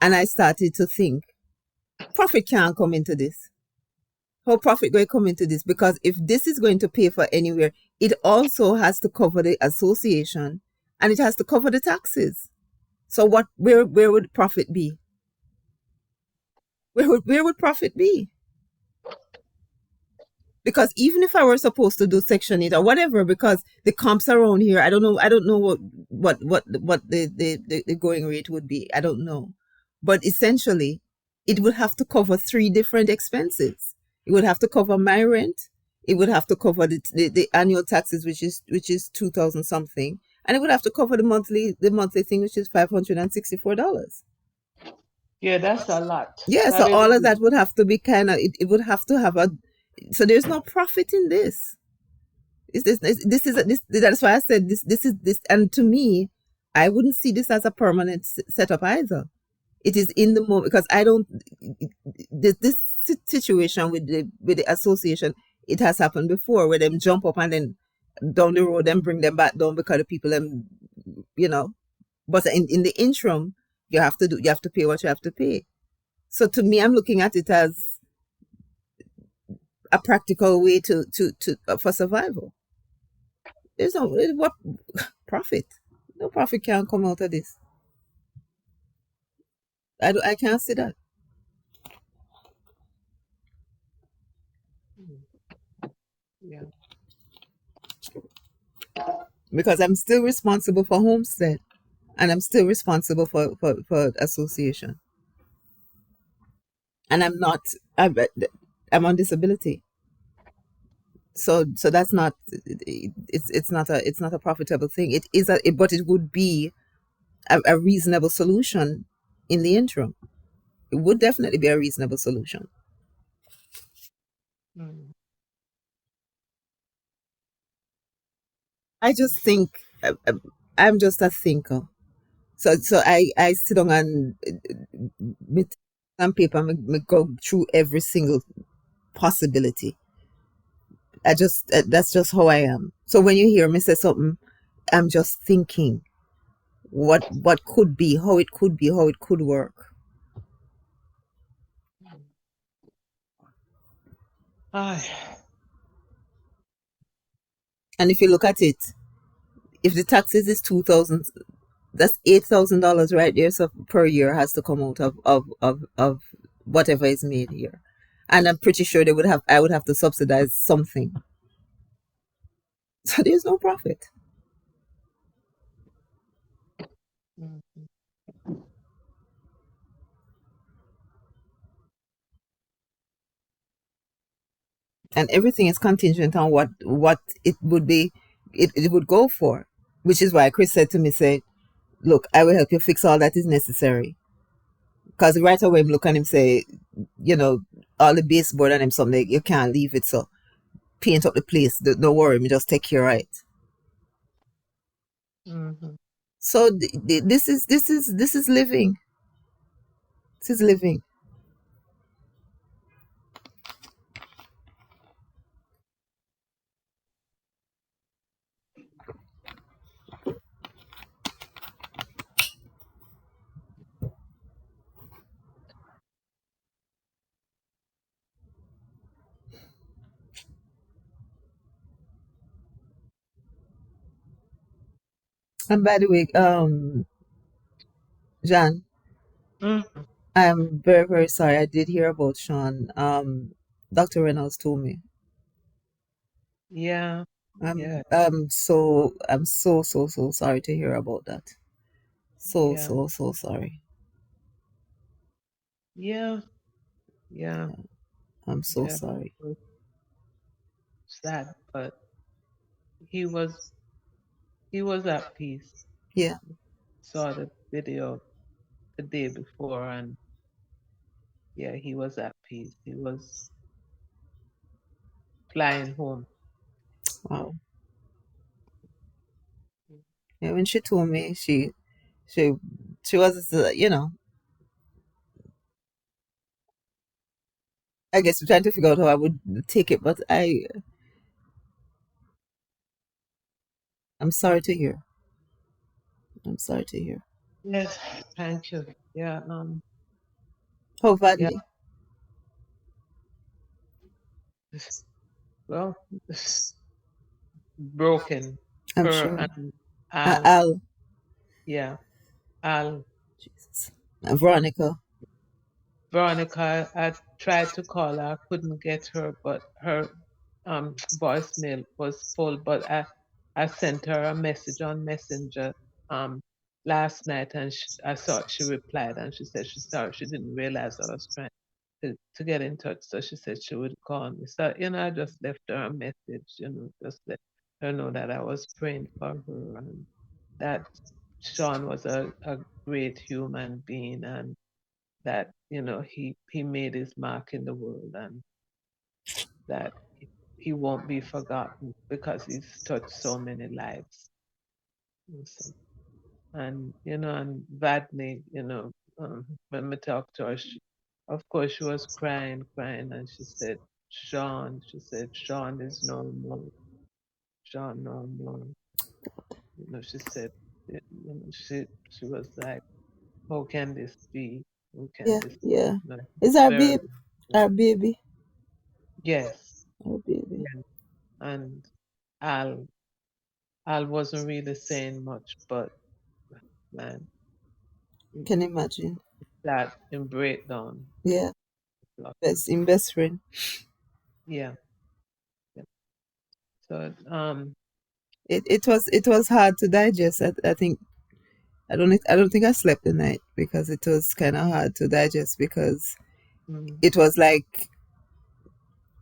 and I started to think, profit can't come into this. How profit going to come into this? Because if this is going to pay for anywhere, it also has to cover the association, and it has to cover the taxes. So where would profit be? Where would profit be? Because even if I were supposed to do Section 8 or whatever, because the comps around here, I don't know what the going rate would be. I don't know. But essentially, it would have to cover three different expenses. It would have to cover my rent, it would have to cover the annual taxes, which is 2,000 something, and it would have to cover the monthly thing, which is $564. Yeah, that's a lot. Yeah, That so is. all of that would have to be kind of, it would have to have a, so there's no profit in this. That's why I said this, and to me, I wouldn't see this as a permanent setup either. It is in the moment, because I don't, this situation with the association, it has happened before, where them jump up and then down the road and bring them back down, because the people them, you know. But in the interim, you have to pay what you have to pay. So to me, I'm looking at it as a practical way to for survival. There's no what profit. No profit can come out of this. I can't see that, Yeah. because I'm still responsible for homestead, and I'm still responsible for association, and I'm on disability. So that's not, it's not a profitable thing. It is but it would be a reasonable solution in the interim. It would definitely be a reasonable solution. Mm. I just think, I'm just a thinker. So I sit down and with some paper, me go through every single possibility. That's just how I am. So when you hear me say something, I'm just thinking what could be, how it could be, how it could work. Ay. And if you look at it, if the taxes is 2,000, that's $8,000 right there. So per year has to come out of whatever is made here, and I'm pretty sure I would have to subsidize something. So there's no profit. Mm. And everything is contingent on what it would be, it would go for, which is why Chris said to me, say, look, I will help you fix all that is necessary. Because right away I'm looking at him, say, all the baseboard and him something, you can't leave it, so paint up the place, don't worry, me just take care of it. Mhm. So this is living. This is living. And by the way, Jan, Mm. I'm very, very sorry. I did hear about Sean. Dr. Reynolds told me. Yeah. Yeah. I'm so sorry to hear about that. So Yeah. so so sorry. Yeah. Yeah. I'm so Yeah. sorry. Sad, but he was he was at peace. Yeah. Saw the video the day before, and Yeah, he was at peace. He was flying home. Wow. Yeah, when she told me, she was, I guess trying to figure out how I would take it, but I'm sorry to hear. I'm sorry to hear. Yes, thank you. Yeah, How yeah. badly? Well, broken. I'm Her sure. and Al. Al, Yeah, Al. Jesus. Veronica. Veronica, I tried to call her, I couldn't get her, but her voicemail was full. But I sent her a message on Messenger um last night, and I saw she replied, and she said she's sorry, she didn't realize I was trying to get in touch, so she said she would call me. So I just left her a message, just let her know that I was praying for her, and that Sean was a great human being, and that he made his mark in the world, and that he won't be forgotten because he's touched so many lives. And Vadney, when we talked to her, of course she was crying, and she said Sean is no more. Sean no more. She said, she was like, how can this be? How can Yeah, this be? yeah. Is our Very, baby? Our baby. yes. Our baby. Yeah. And Al wasn't really saying much, but man, Can imagine. that in breakdown. Yeah. Best friend. Yeah. Yeah. So It was hard to digest. I think I don't think I slept the night because it was kind of hard to digest because it was like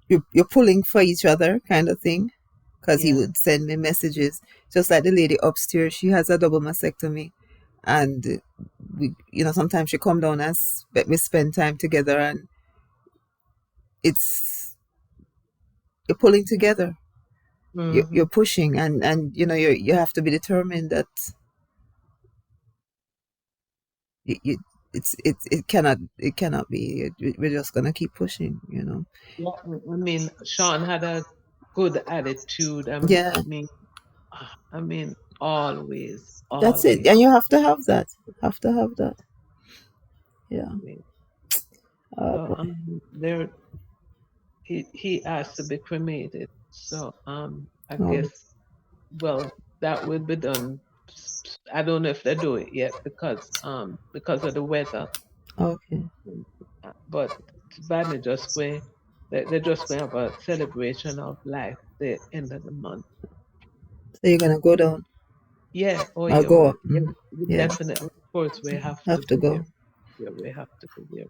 you're pulling for each other kind of thing. Because he yeah. would send me messages, just like the lady upstairs. She has a double mastectomy, and sometimes she come down and we spend time together, and it's you're pulling together. You're pushing, and you have to be determined that you it cannot be. We're just gonna keep pushing. Yeah. I mean, Sean had a good attitude. Yeah, I mean, always, that's it, always. and you have to have that. Have to have that. Yeah. I mean, Oh so boy. there he asked to be cremated. So I Oh, guess, well, that will be done. I don't know if they do it yet because of the weather. okay. But Badly just going they just going to have a celebration of life the end of the month. So you're gonna go down. Yeah, oh I'll yeah, go up. we Yeah, definitely, of course, we have to have to be there. go. Yeah, we have to be there.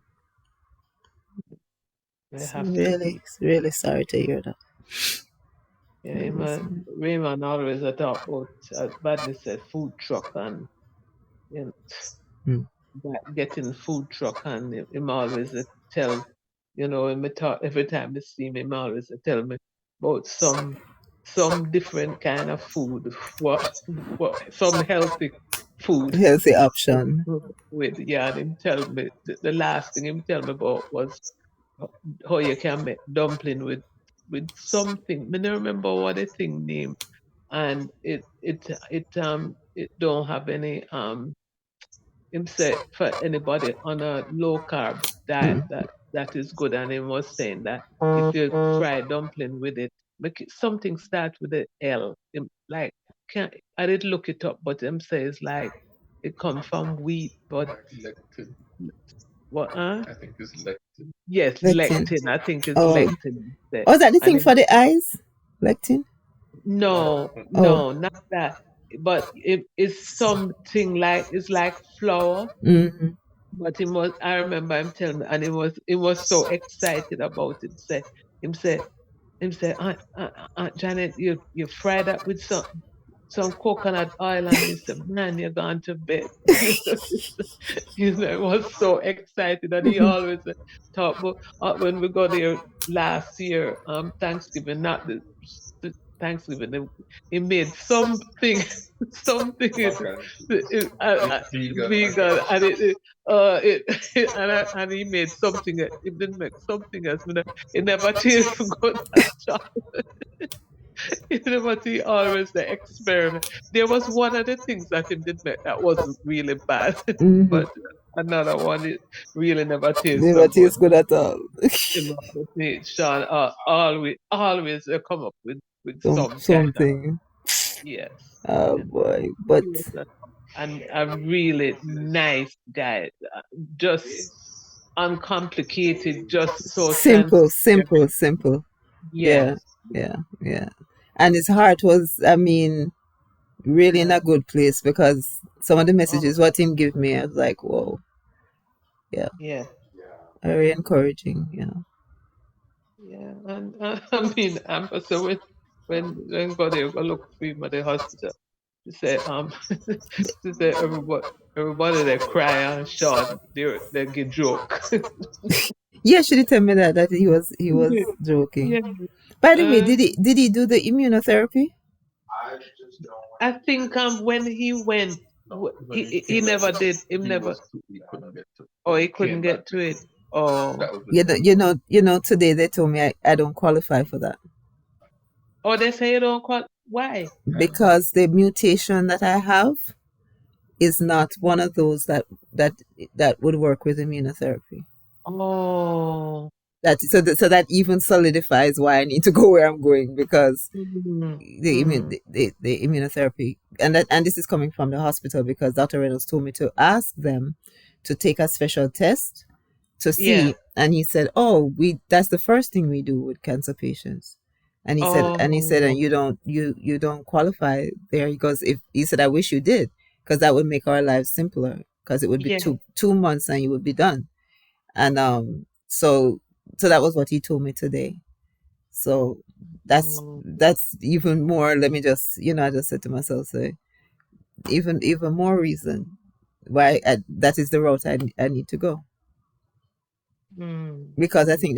We So have to be. really, really sorry to hear that. Yeah, Really sorry. Raymond always talk about, as Badly said, food truck, and you know, Hmm. getting food truck, and him always tell, him talk every time I see him always tell me about some different kind of food, what some healthy food Healthy option. with, yeah, and him tell me the last thing him tell me about was how you can make dumpling with something. I don't remember what the thing name, and it don't have any him say for anybody on a low carb diet Mm. that is good, and he was saying that if you fry dumpling with it, make it, something start with the L. Like, can I did look it up, but him says like it come from wheat, but Lectin, what? I think is lectin. Yes, Lectin. lectin. I think it's Oh, lectin. oh, is that the And thing for the eyes? Lectin. No, no, Oh. no, not that. But it is something like it's like flour. Mm-hmm. But I remember him telling me, and he was so excited about it. Him say, Aunt Janet, you fry that with some coconut oil, and he said, "Man, you're going to bed." He was so excited, and he always talk about when we got there last year, Thanksgiving, not the Thanksgiving, he made something, something vegan, and and he made something. He didn't make something else. It never tastes good. He always the experiment. There was one of the things that he did make that wasn't really bad, but another one it really never tastes Never so good. tastes good at all. Sean always come up with Something. Yes. Oh boy, but And a really nice guy, just uncomplicated, just so simple. Yes. Yeah. And his heart was, I mean, really in a good place, because some of the messages what him give me, I was like, whoa. Yeah. Very encouraging. Yeah. And I mean, so when God they go look for him at the hospital, she said she said everybody they cry and shout, they get joke. Yeah, she did tell me that he was joking. Yeah. By the way, did he do the immunotherapy? I think when he went, he never did. He never. He couldn't get to it. Oh. You know. Today they told me I don't qualify for that. Oh, they say you don't qualify. Why? Because the mutation that I have is not one of those that would work with immunotherapy. Oh. So that even solidifies why I need to go where I'm going, because the immunotherapy, and this is coming from the hospital, because Dr. Reynolds told me to ask them to take a special test to see, and he said, "Oh, that's the first thing we do with cancer patients." And he said, and you don't qualify there. He goes, he said, "I wish you did, because that would make our lives simpler, because it would be 2 months and you would be done." And so that was what he told me today. So that's even more. Let me just, I just said to myself, say, even more reason why that is the route I need to go. Because I think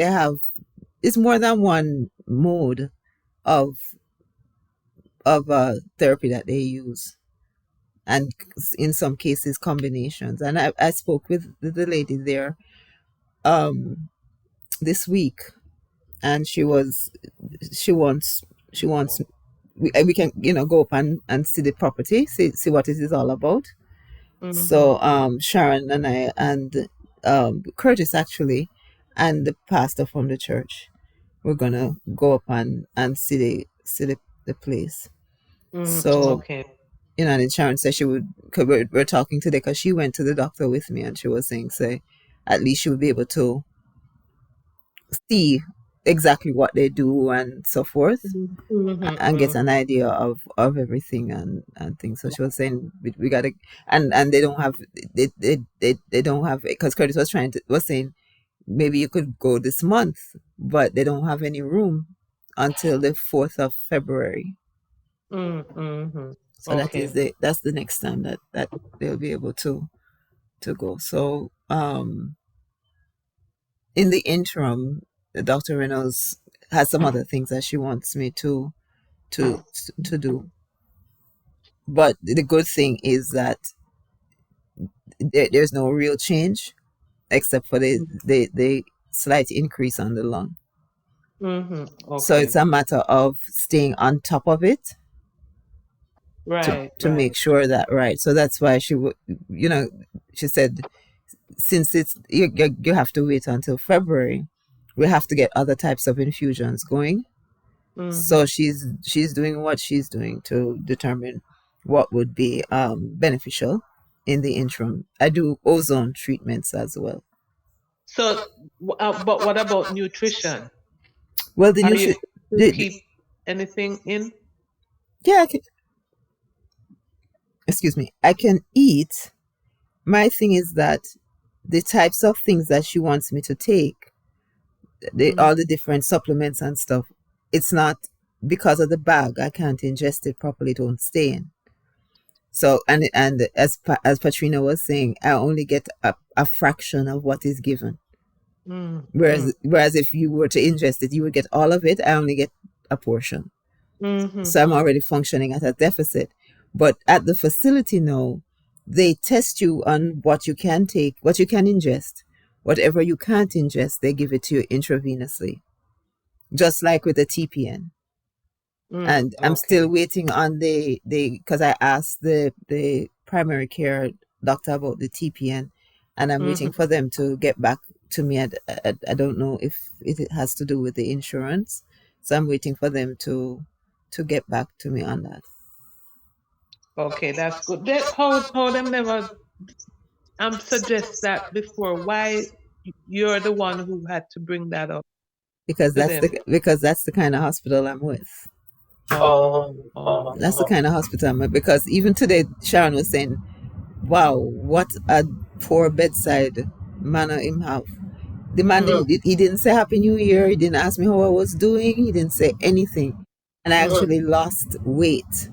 it's more than one mode of therapy that they use, and in some cases combinations. And I spoke with the lady there this week, and she wants we can go up and see the property, see what it is all about. So Sharon and I and Curtis actually, and the pastor from the church, we're gonna go up and see the place. So and Sharon said she would, cause we're talking today, because she went to the doctor with me, and she was saying, say, at least she would be able to see exactly what they do and so forth, and get an idea of everything and things. So she was saying we gotta, and they don't have they don't have, because Curtis was saying maybe you could go this month, but they don't have any room until the 4th of February. So that's the next time that they'll be able to go. So in the interim, Dr. Reynolds has some other things that she wants me to do. But the good thing is that there's no real change, except for the slight increase on the lung. So it's a matter of staying on top of it, to make sure that So that's why she would, she said, since it's you have to wait until February, we have to get other types of infusions going. So she's doing what she's doing to determine what would be beneficial in the interim. I do ozone treatments as well. So, but what about nutrition? Well, the nutrition. Keep anything in? Yeah, I can eat. My thing is that the types of things that she wants me to take, all the different supplements and stuff, it's not because of the bag, I can't ingest it properly. It won't stay in. So and as Patrina was saying, I only get a fraction of what is given. Whereas if you were to ingest it, you would get all of it. I only get a portion. So I'm already functioning at a deficit. But at the facility now, they test you on what you can take, what you can ingest. Whatever you can't ingest, they give it to you intravenously, just like with the TPN. And I'm still waiting on because I asked the primary care doctor about the TPN, and I'm waiting for them to get back to me. I don't know if it has to do with the insurance, so I'm waiting for them to get back to me on that. Okay, that's good. How them never suggest that before? Why you're the one who had to bring that up? Because that's the kind of hospital I'm with. That's the kind of hospital I'm with. Because even today, Sharon was saying, "Wow, what a poor bedside manner him have." The man he didn't say Happy New Year. He didn't ask me how I was doing. He didn't say anything, and I actually lost weight.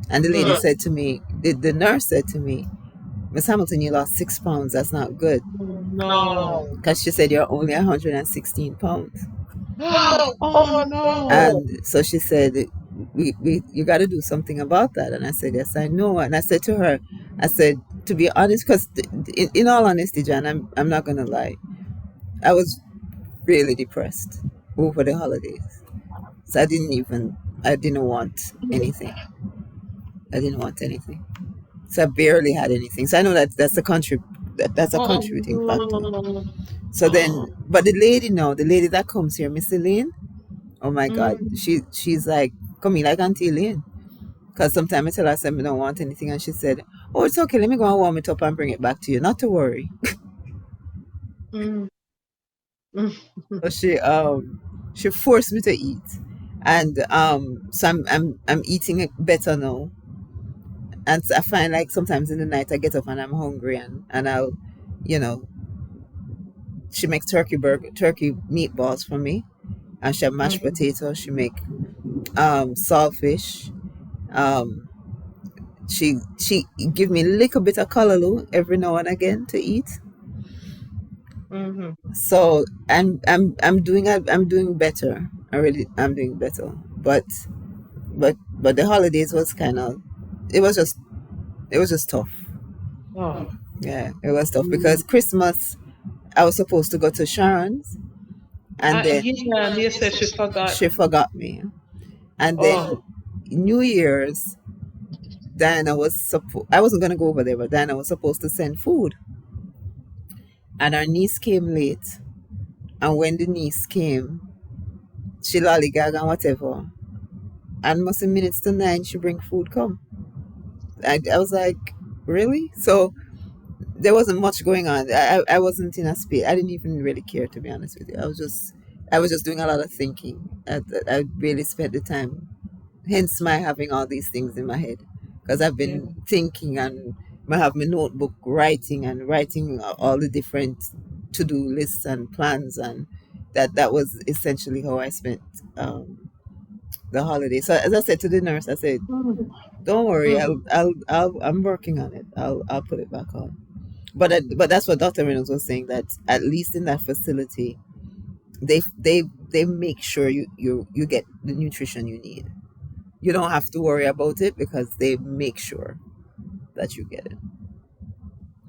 And the lady said to me, the nurse said to me, "Miss Hamilton, you lost 6 pounds. That's not good." No. Because she said you're only 116 pounds. Oh no. And so she said, you got to do something about that. And I said, yes, I know. And I said to her, I said, to be honest, because in all honesty, Jan, I'm not going to lie. I was really depressed over the holidays. So I didn't want anything. I didn't want anything. So I barely had anything. So I know that's a contributing factor. So then, but the lady that comes here, Miss Elaine, oh my God, she's like, come here like Auntie Elaine. Because sometimes I tell her, I said, I don't want anything. And she said, oh, it's okay. Let me go and warm it up and bring it back to you. Not to worry. So she forced me to eat. And so I'm eating it better now. And I find like sometimes in the night I get up and I'm hungry and I'll, she makes turkey meatballs for me, and she have mashed potatoes. She make saltfish. She give me a little bit of callaloo every now and again to eat. So I'm doing better. I'm doing better. But the holidays was it was just tough. Oh. Yeah, it was tough because Christmas I was supposed to go to Sharon's, and then you said she forgot me, and then New Year's, Diana I wasn't gonna go over there, but Diana was supposed to send food, and our niece came late, and when the niece came, she lollygag and whatever, and must in minutes to 9 she bring food come. I was like, really? So there wasn't much going on. I wasn't in a space. I didn't even really care, to be honest with you. I was just doing a lot of thinking. I really spent the time. Hence my having all these things in my head, because I've been thinking, and I have my notebook writing all the different to-do lists and plans, and that was essentially how I spent the holiday. So as I said to the nurse, I said, "Don't worry, I'm working on it. I'll put it back on." But that's what Dr. Reynolds was saying, that at least in that facility, they make sure you get the nutrition you need. You don't have to worry about it because they make sure that you get it.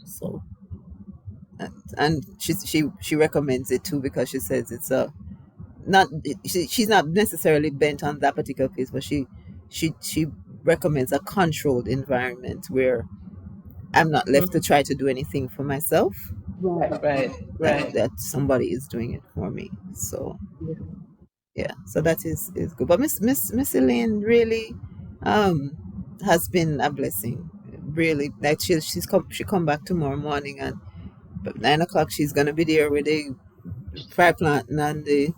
So, and she recommends it too, because she says it's she's not necessarily bent on that particular place, but she recommends a controlled environment where I'm not left to try to do anything for myself. Right. That somebody is doing it for me. So yeah, so that is good. But Miss Elaine really has been a blessing. Really, like she come back tomorrow morning, and at 9 o'clock she's gonna be there with the fry plantain and the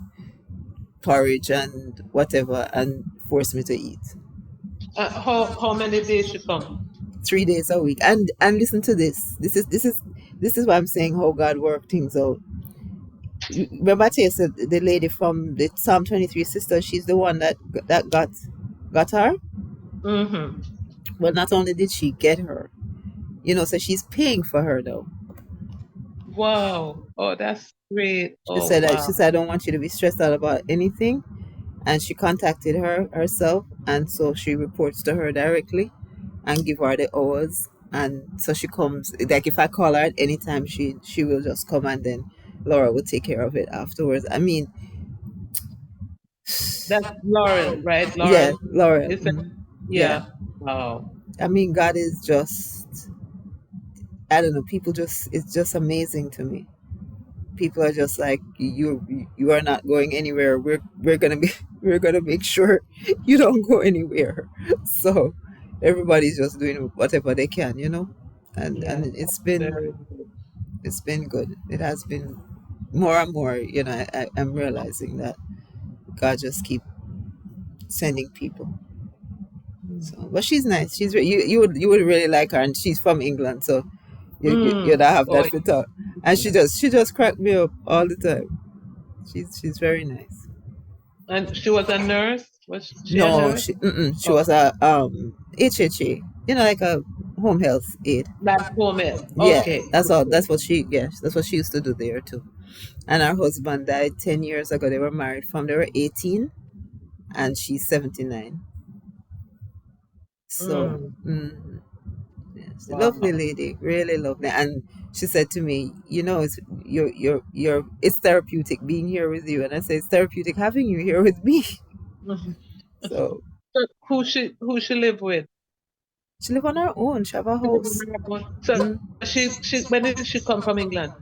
porridge and whatever, and force me to eat. How many days she come? 3 days a week. And listen to this. This is why I'm saying how God worked things out. Remember I said the lady from the Psalm 23 sister, she's the one that got her. Mm-hmm. Well, not only did she get her, so she's paying for her though. Wow. Oh, that's great. She Oh, said that wow. she said I don't want you to be stressed out about anything, and she contacted her herself, and so she reports to her directly and give her the hours, and so she comes. Like if I call her at any time, she will just come, and then Laura will take care of it afterwards. I mean, That's Lauren, right? yeah, Lauren. Laura. Is it? Yeah, Yeah. Wow. I mean, God is just, I don't know. People just, it's just amazing to me. People are just like, you are not going anywhere. We're gonna be we're gonna make sure you don't go anywhere. So everybody's just doing whatever they can, Yeah. and That's very good. it's been good. It has been more and more. I'm realizing that God just keep sending people. So, but she's nice. You would really like her, and she's from England, so you'd have Oh, that for talk. And she just cracked me up all the time. She's very nice. and she was a nurse? Was she a No, nurse? she Oh, was a HHA, like a home health aide. like home health. Yeah, Okay. that's all. Okay. That's what she used to do there too. And her husband died 10 years ago. They were married from they were 18, and she's 79. So, Mm, yes, a lovely wow. lady, really lovely. And she said to me, it's therapeutic being here with you. And I said, it's therapeutic having you here with me. Mhm. So So who she live with? she live on her own. She have a She live on house. her own. So Mm. she when did she come from England?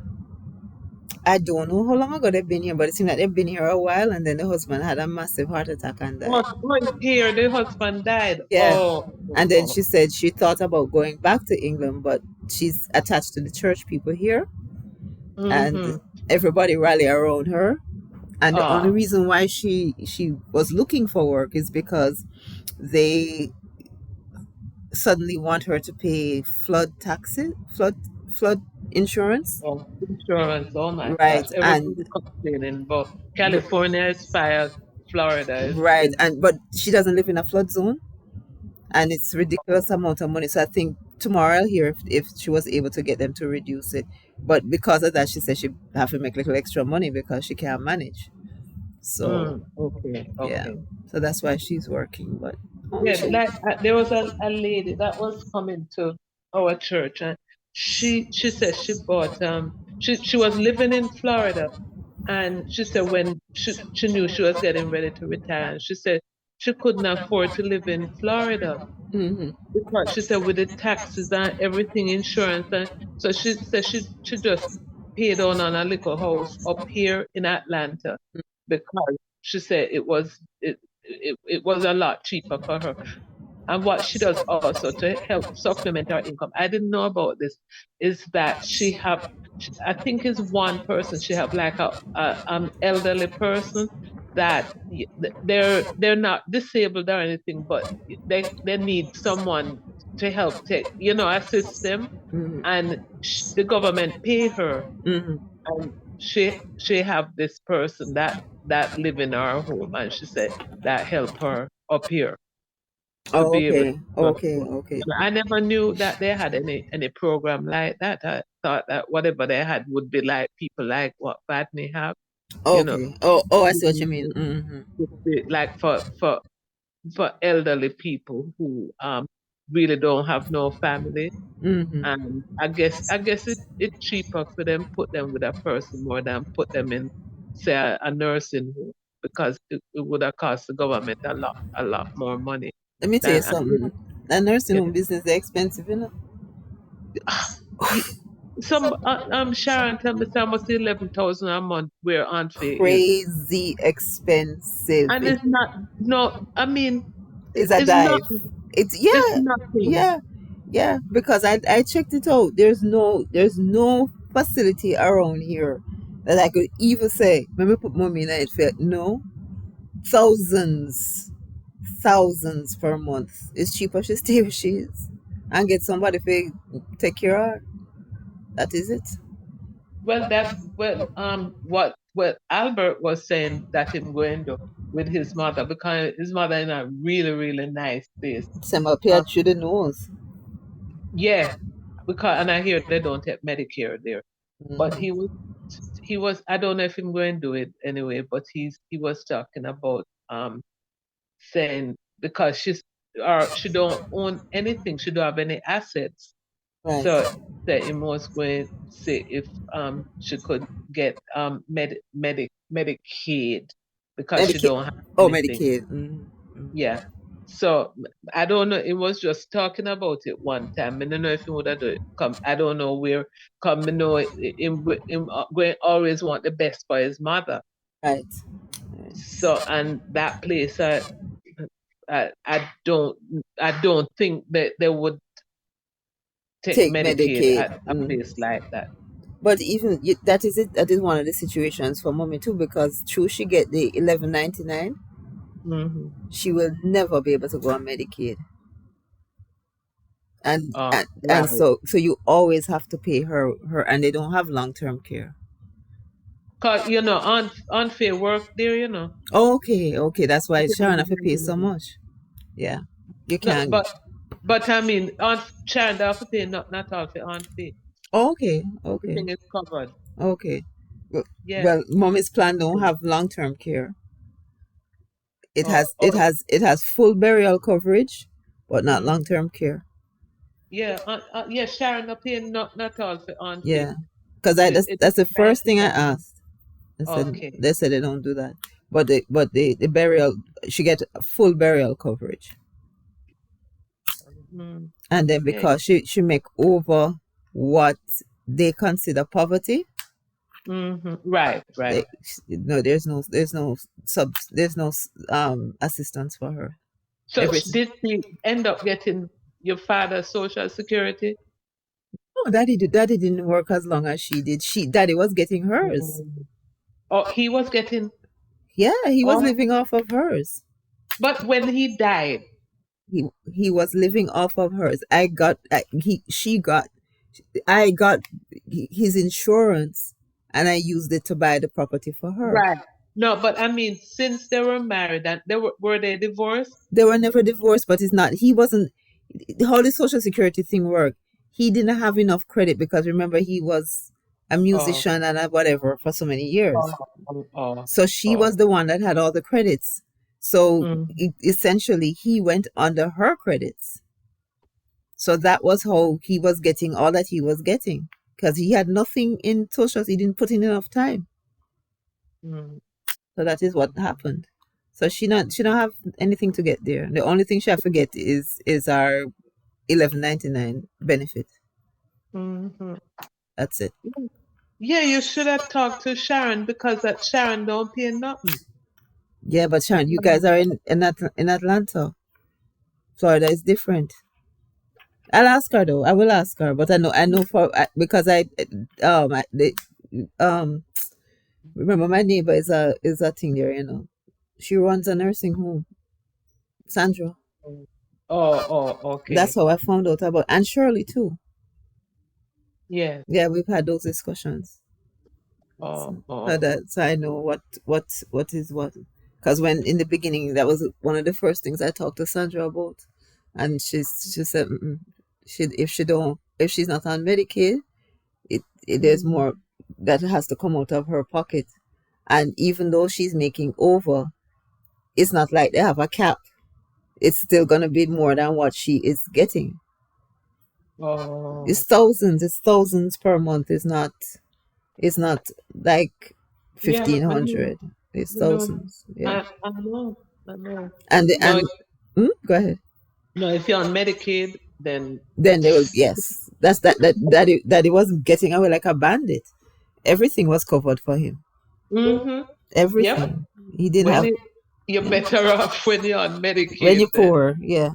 I don't know how long ago they've been here, but it seems like they've been here a while. And then the husband had a massive heart attack and died. Oh, here the husband died. Yeah. Oh, And then oh, she said she thought about going back to England, but she's attached to the church people here, and mm-hmm. everybody rally around her. And the only Ah, reason why she was looking for work is because they suddenly want her to pay flood insurance, oh, insurance. Oh my right? gosh, And everybody complaining about California is fire, Florida right, is and but she doesn't live in a flood zone, and it's ridiculous amount of money. So I think tomorrow I'll hear if she was able to get them to reduce it. But because of that, she said she have to make a little extra money because she can't manage. So okay, yeah, okay. so that's why she's working. But Yeah, like there was a lady that was coming to our church, and she said she bought she was living in Florida, and she said when she knew she was getting ready to retire, and she said she couldn't afford to live in Florida hmm because she said with the taxes and everything, insurance, and so she said she just paid on a little house up here in Atlanta because she said it was a lot cheaper for her. And what she does also to help supplement her income, I didn't know about this, is that I think is one person she have like a elderly person that they're not disabled or anything, but they need someone to help take assist them, hmm and the government pay her, hmm and she have this person that live in our home, and she said that help her up here to Oh, be able to okay, okay, afford. okay. I never knew that they had any program like that. I thought that whatever they had would be like people like what Batney have, you know, Okay. Oh, I see what you mean. Hmm like for elderly people who really don't have no family. hmm And I guess it's cheaper for them put them with a person more than put them in say a nursing home because it would have cost the government a lot more money Let me tell you than something. That nursing yeah. home business is expensive, Y- Some Sharon tell me almost 11,000 a month where Aunt Faye is, Crazy expensive. and it's not no. I mean, It's a it's not. dive. It's It's yeah, nothing. yeah, yeah. Because I checked it out. There's no facility around here that I could even say. Let me put mommy in it. No, thousands, thousands per month. It's cheaper to stay where she is and get somebody to take care of her. That is it. Well, that's what what Albert was saying that him going to with his mother because his mother in a really, really nice place. Some up here through the nose. Yeah, because and I hear they don't take Medicare there. But Mhm. he was I don't know if I'm going to do it anyway, but he was talking about saying because she don't own anything, she don't have any assets. Right. So that he was going to see if she could get Medicaid because she Medicaid. don't have Oh, anything. Medicaid. Mhm. Yeah. So I don't know. It was just talking about it one time. I don't know if he would have do it. Come, I don't know where. Come, you know, him going always want the best for his mother. Right. So and that place, I don't think that they would take Take Medicaid Medicaid. at a place like that. But even that is it. That is one of the situations for mommy too, because true, she get the 11.99. Mm-hmm. She will never be able to go on Medicaid, and Right. so you always have to pay her, and they don't have long term care. Cause you know, unfair work there, you know. Okay, that's why Sharon have to pay so much. Yeah, you No, can. but I mean, on Sharon, they have to pay not all for unfair. Okay, Everything is covered. okay. Well, Yeah. well, mommy's plan don't have long term care. It Oh, has oh, full burial coverage, but not mm, long term care. yeah. Yeah. Sharon, not paying not all for unfair. Yeah, because It that's the first thing I that. asked. I said Okay. they said they don't do that, but the burial, she get full burial coverage, Mm, and then yeah. because she make over what they consider poverty, Mm-hmm. Right. Right. they, no, there's no assistance for her. So Everything. did she end up getting your father's social security? No, daddy didn't work as long as she did. Daddy was getting hers. Mm. Oh, he was getting. Yeah, he was Oh, living off of hers. but when he died. He was living off of hers. I got his insurance, and I used it to buy the property for her. Right. No, but I mean, since they were married and were they divorced? They were never divorced, but it's not. He wasn't. How the social security thing worked. He didn't have enough credit because remember he was a Oh, musician and a whatever for so many years. oh, So she oh. was the one that had all the credits. So Mm, essentially, he went under her credits. So that was how he was getting all that he was getting because he had nothing in social. He didn't put in enough time. mm, So that is what happened. So she don't have anything to get there. The only thing she have to get is our 11.99 benefit. mhm. That's it. Yeah, you should have talked to Sharon because that Sharon don't pay nothing. Yeah, but Sharon, you guys are in Atlanta. Florida is different. I'll ask her though. I will ask her, but I know because um remember my neighbor is a thing there. She runs a nursing home. Sandra. Oh, That's okay. how I found out about, and Shirley too. Yeah. Yeah, we've had those discussions. Oh, So I know what is what. Because when in the beginning, that was one of the first things I talked to Sandra about, and she said if she's not on Medicaid, there's mm, more that has to come out of her pocket, and even though she's making over, it's not like they have a cap. It's still gonna be more than what she is getting. oh. It's thousands per month. It's not like Yeah, I know. 1,500. It's I know. thousands. Yeah. I know. I know. And No, go ahead. no. If you're on Medicaid, then Then they will, yes. That's that he wasn't getting away like a bandit. Everything was covered for him. mm-hmm. Yep. Everything. He didn't When have, you're better off when you're on when Medicaid, you're then. poor, yeah.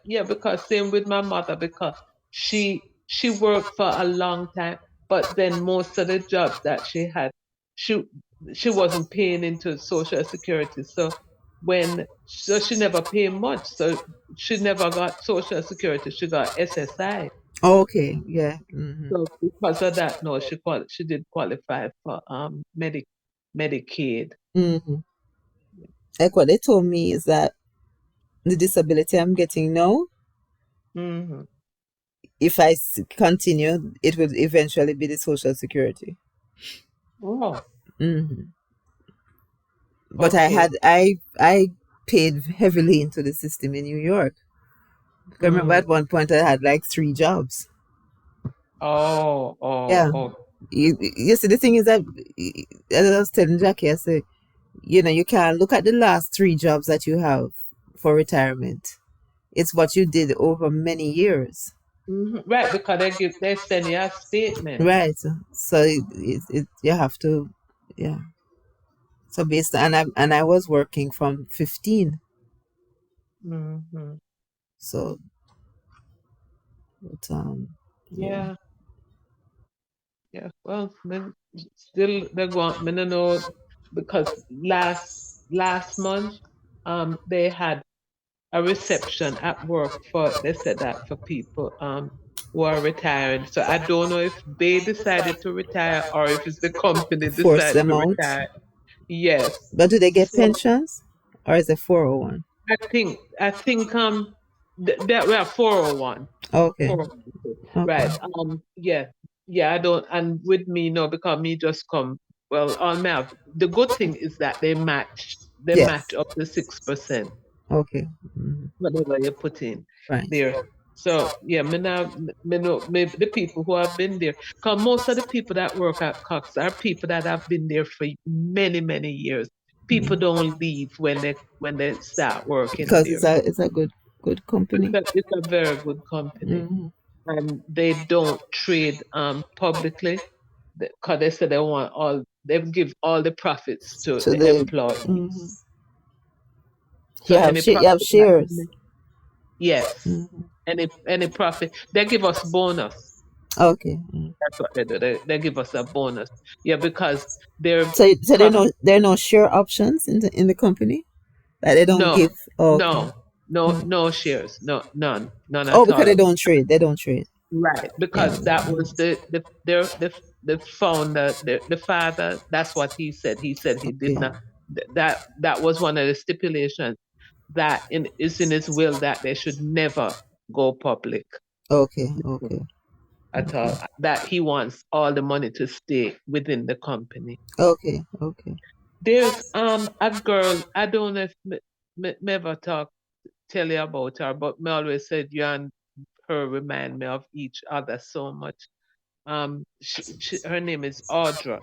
Yeah. Because same with my mother because she worked for a long time, but then most of the jobs that she had, she she wasn't paying into Social Security. So she never paid much. So she never got Social Security. She got SSI. Okay, yeah. Mm-hmm. So because of that, no, she did qualify for Medicaid. Mm-hmm. Like what they told me is that the disability I'm getting now, Mm-hmm. if I continue, it will eventually be the Social Security. Oh, Mm-hmm. But okay. I paid heavily into the system in New York. I remember Mm. at one point I had like 3 jobs. Oh, Yeah. oh. You see, the thing is that, as I was telling Jackie, I said, you can't look at the last 3 jobs that you have for retirement. It's what you did over many years. Right, because they send you a statement. Right. So you have to, yeah. So based and I was working from 15. Mm-hmm. So, but, yeah. Yeah, yeah. Well, still they want me to know because last month they had a reception at work for they said that for people who are retiring. So I don't know if they decided to retire or if it's the company Force decided them to out. retire. Yes. But do they get So pensions or is it 401? I think that we are 401. Okay. 401. Okay. Right. Yeah. Yeah, I don't and with me no because me just come well on my the good thing is that they match Yes. up to 6%, Okay. Mhm. whatever you put in Right. there. So yeah, me now me know maybe the people who have been there. Because most of the people that work at Cox are people that have been there for many, many years. People Mhm. don't leave when they start working Because there. it's a good company. It's a very good company. Hmm. And they don't trade publicly because they say they give all the profits to So the employees. So any you have profit that they shares. make, yes, Hmm. any profit they give us bonus. Okay. That's what they do. They give us a bonus. Yeah, because they're So profit. there are no share options in the company that they don't No, give. Oh, okay. no, no shares, none Oh, at because they all. don't trade. They don't trade. Right, Yeah. because that was the founder, the father. That's what he said. He said he did Okay. not. That was one of the stipulations that is in his will that they should never go public Okay. Okay. at all. That he wants all the money to stay within the company. Okay. Okay. There's a girl. I don't know if me ever tell you about her, but me always said you and her remind me of each other so much. Her name is Audra,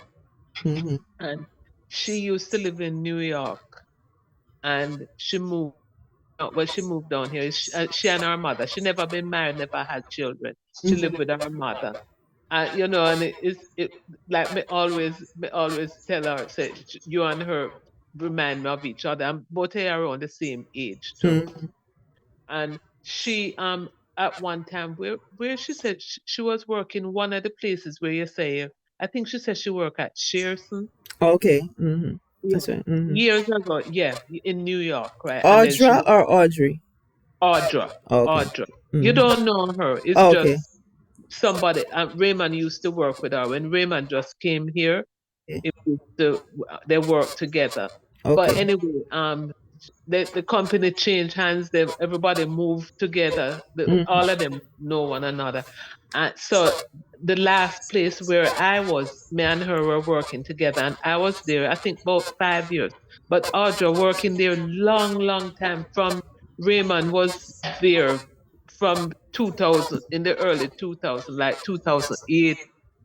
Hmm. and she used to live in New York, and she moved. Well, she moved down here. She and her mother. She never been married, never had children. She lived with her mother, and it like me always tell her, say you and her remind me of each other. And both are around the same age too. Hmm. And she at one time where she said she was working one of the places where you say I think she said she worked at Shearson. Okay. Hmm. Yeah, That's right. Hmm. years ago, yeah, in New York, right? And then Audra or Audrey? Audra, Okay. Audra. You Hmm. don't know her. It's Okay. just somebody. Raymond used to work with her. When Raymond just came here, Okay. it was they worked together. But Okay. anyway, the company changed hands. Everybody moved together. Hmm. All of them know one another. And so the last place where I was, me and her were working together, and I was there, I think about 5 years. But Audra working there long, long time from Raymond was there from 2000 in the early 2000, like 2008.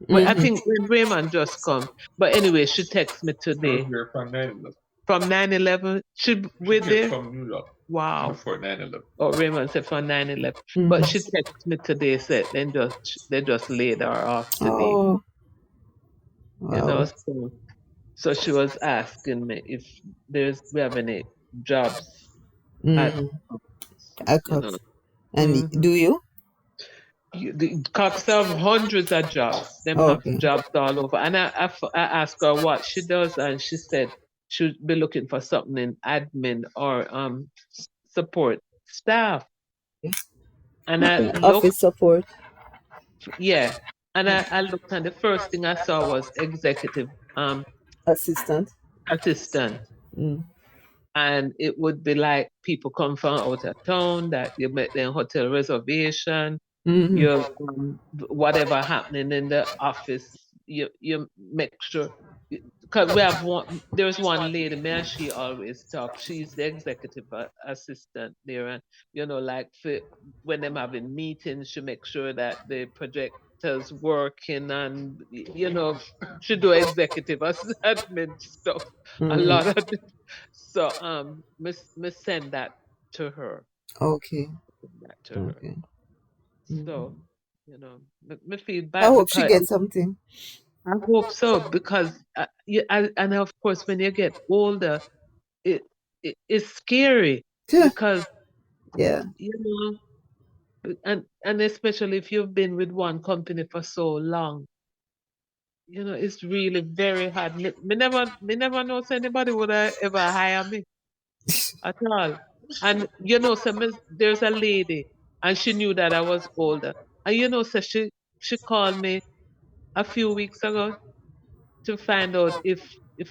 Well, I Hmm. think when Raymond just come. But anyway, she texted me She was today here from 9/11. from 9/11. She She with came there. from New York Wow. before 9/11. Oh, Raymond said for 9/11. But Hmm. she texted me today, said they just laid her off today. Oh, You wow. know, so she was asking me if we have any jobs at Hmm. I you know. Cox. And hmm do you? The Cox have hundreds of jobs. Them have Okay. jobs all over. And I asked her what she does, and she said she'd be looking for something in admin or support staff. And I Okay. looked Office support. Yeah. And I looked, and the first thing I saw was executive Assistant. assistant. Mm. And it would be like people come from out of town that you make their hotel reservation, Mm-hmm. you whatever happening in the office, you make sure. Because we have there's one lady, man, she always talks. She's the executive assistant there, and like when them having meetings, she makes sure that the projector's working, and she do executive admin stuff a Mm-hmm. lot of it. So me send that to her. Okay. Send that to her. Okay. Mm-hmm. So me feel I bad hope she because gets something. I hope so, because and of course when you get older, it, it's scary because Yeah. and especially if you've been with one company for so long, it's really very hard. Me never know if anybody would ever hire me at all. And so there's a lady, and she knew that I was older, and so she called me a few weeks ago to find out if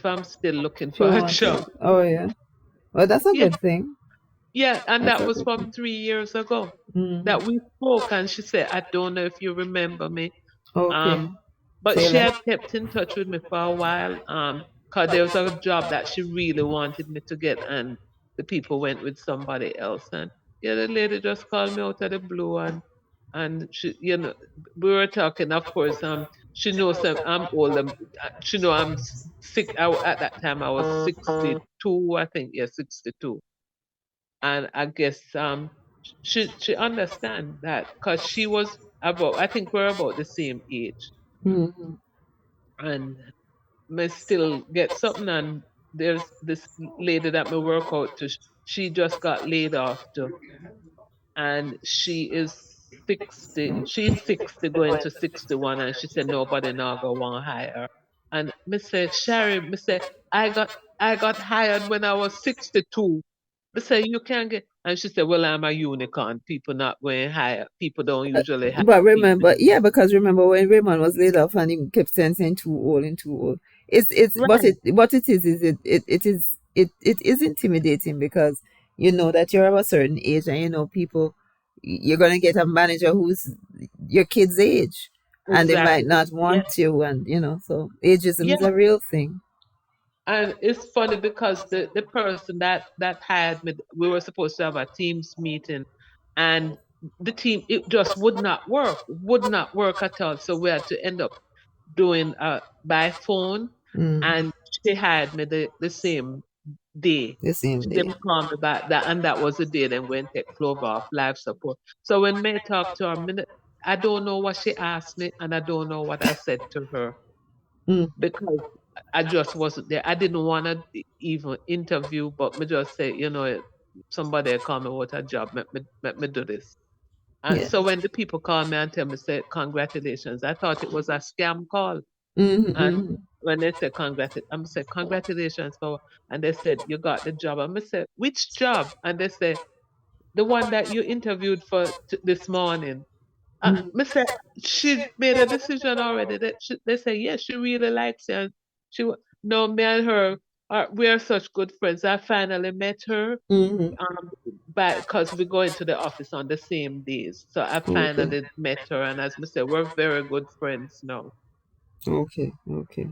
I'm still looking She for a wanted. job. Oh yeah. Well, that's a Yeah, good thing. yeah, and That's that a was good from thing. 3 years ago Mm-hmm. that we spoke, and she said, "I don't know if you remember me." Okay. Um, but she Taylor. had kept in touch with me for a while. Cause there was a job that she really wanted me to get, and the people went with somebody else. And yeah, the lady just called me out of the blue, and she, we were talking. Of course, she knows that I'm old. She know I'm sick. At that time I was 62, I think. Yeah, 62. And I guess she understand that because she was about. I think we're about the same age, Mm-hmm. and may still get something. And there's this lady that me work out to. She just got laid off too, and she is 60. She's 60 going to 61, and she said nobody now go want to hire her. And me say, Sherry, me say, I got hired when I was 62. Me say, you can't get, and she said, well, I'm a unicorn. People not going hire. People don't usually hire But people. remember, yeah, because remember when Raymond was laid off and he kept saying too old and too old. It's Right. what it is it is intimidating because you know that you're of a certain age and you know people you're gonna get a manager who's your kid's age and they might Exactly. not Yeah. want you and so ageism is Yeah. a real thing. And it's funny because the person that hired me, we were supposed to have a teams meeting, and the team, it just would not work at all. So we had to end up doing by phone, Mm, and she hired me the same day. the same She day. didn't call me back that, and that was the day then when take Clover off life support. So when May talked to her, I don't know what she asked me, and I don't know what I said to her Mm, because I just wasn't there. I didn't want to even interview, but me just say, somebody call me what a job, let me do this. And yeah. so when the people call me and tell me, say, congratulations, I thought it was a scam call. Mm-hmm, And mm-hmm. when they said I'm say congratulations for, and they said you got the job. I'm say which job? And they say the one that you interviewed for this morning. Mm. Me say she made a decision already. They say yes, she really likes you. And no, me and her we are such good friends. I finally met her Mm-hmm. because we go into the office on the same days. So I Okay. finally met her, and as me say, we're very good friends now. Okay. Okay.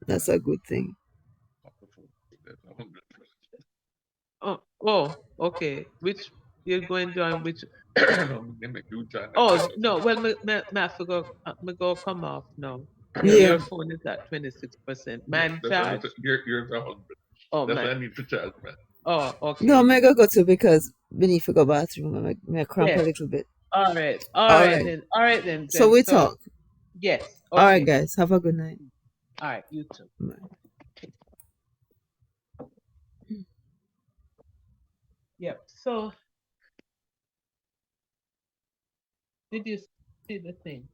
That's a good thing. Oh, okay. Which you're going to join? Which? Let me do John and Oh Joseph. no. Well, me have to go. Me go come off now. Your Yeah. phone is at 26%. Yeah, Mine that's charge. yours a 100. Oh That's what man. I need to charge, man. Oh, No, okay. mega go to because we need to go bathroom. I cramp a Yes. little bit. All right. All All right right. then. All right then, So Jen. we So talk. yes. All right, Okay. guys. Have a good night. All right. You too. Bye. Yep. So did you see the thing?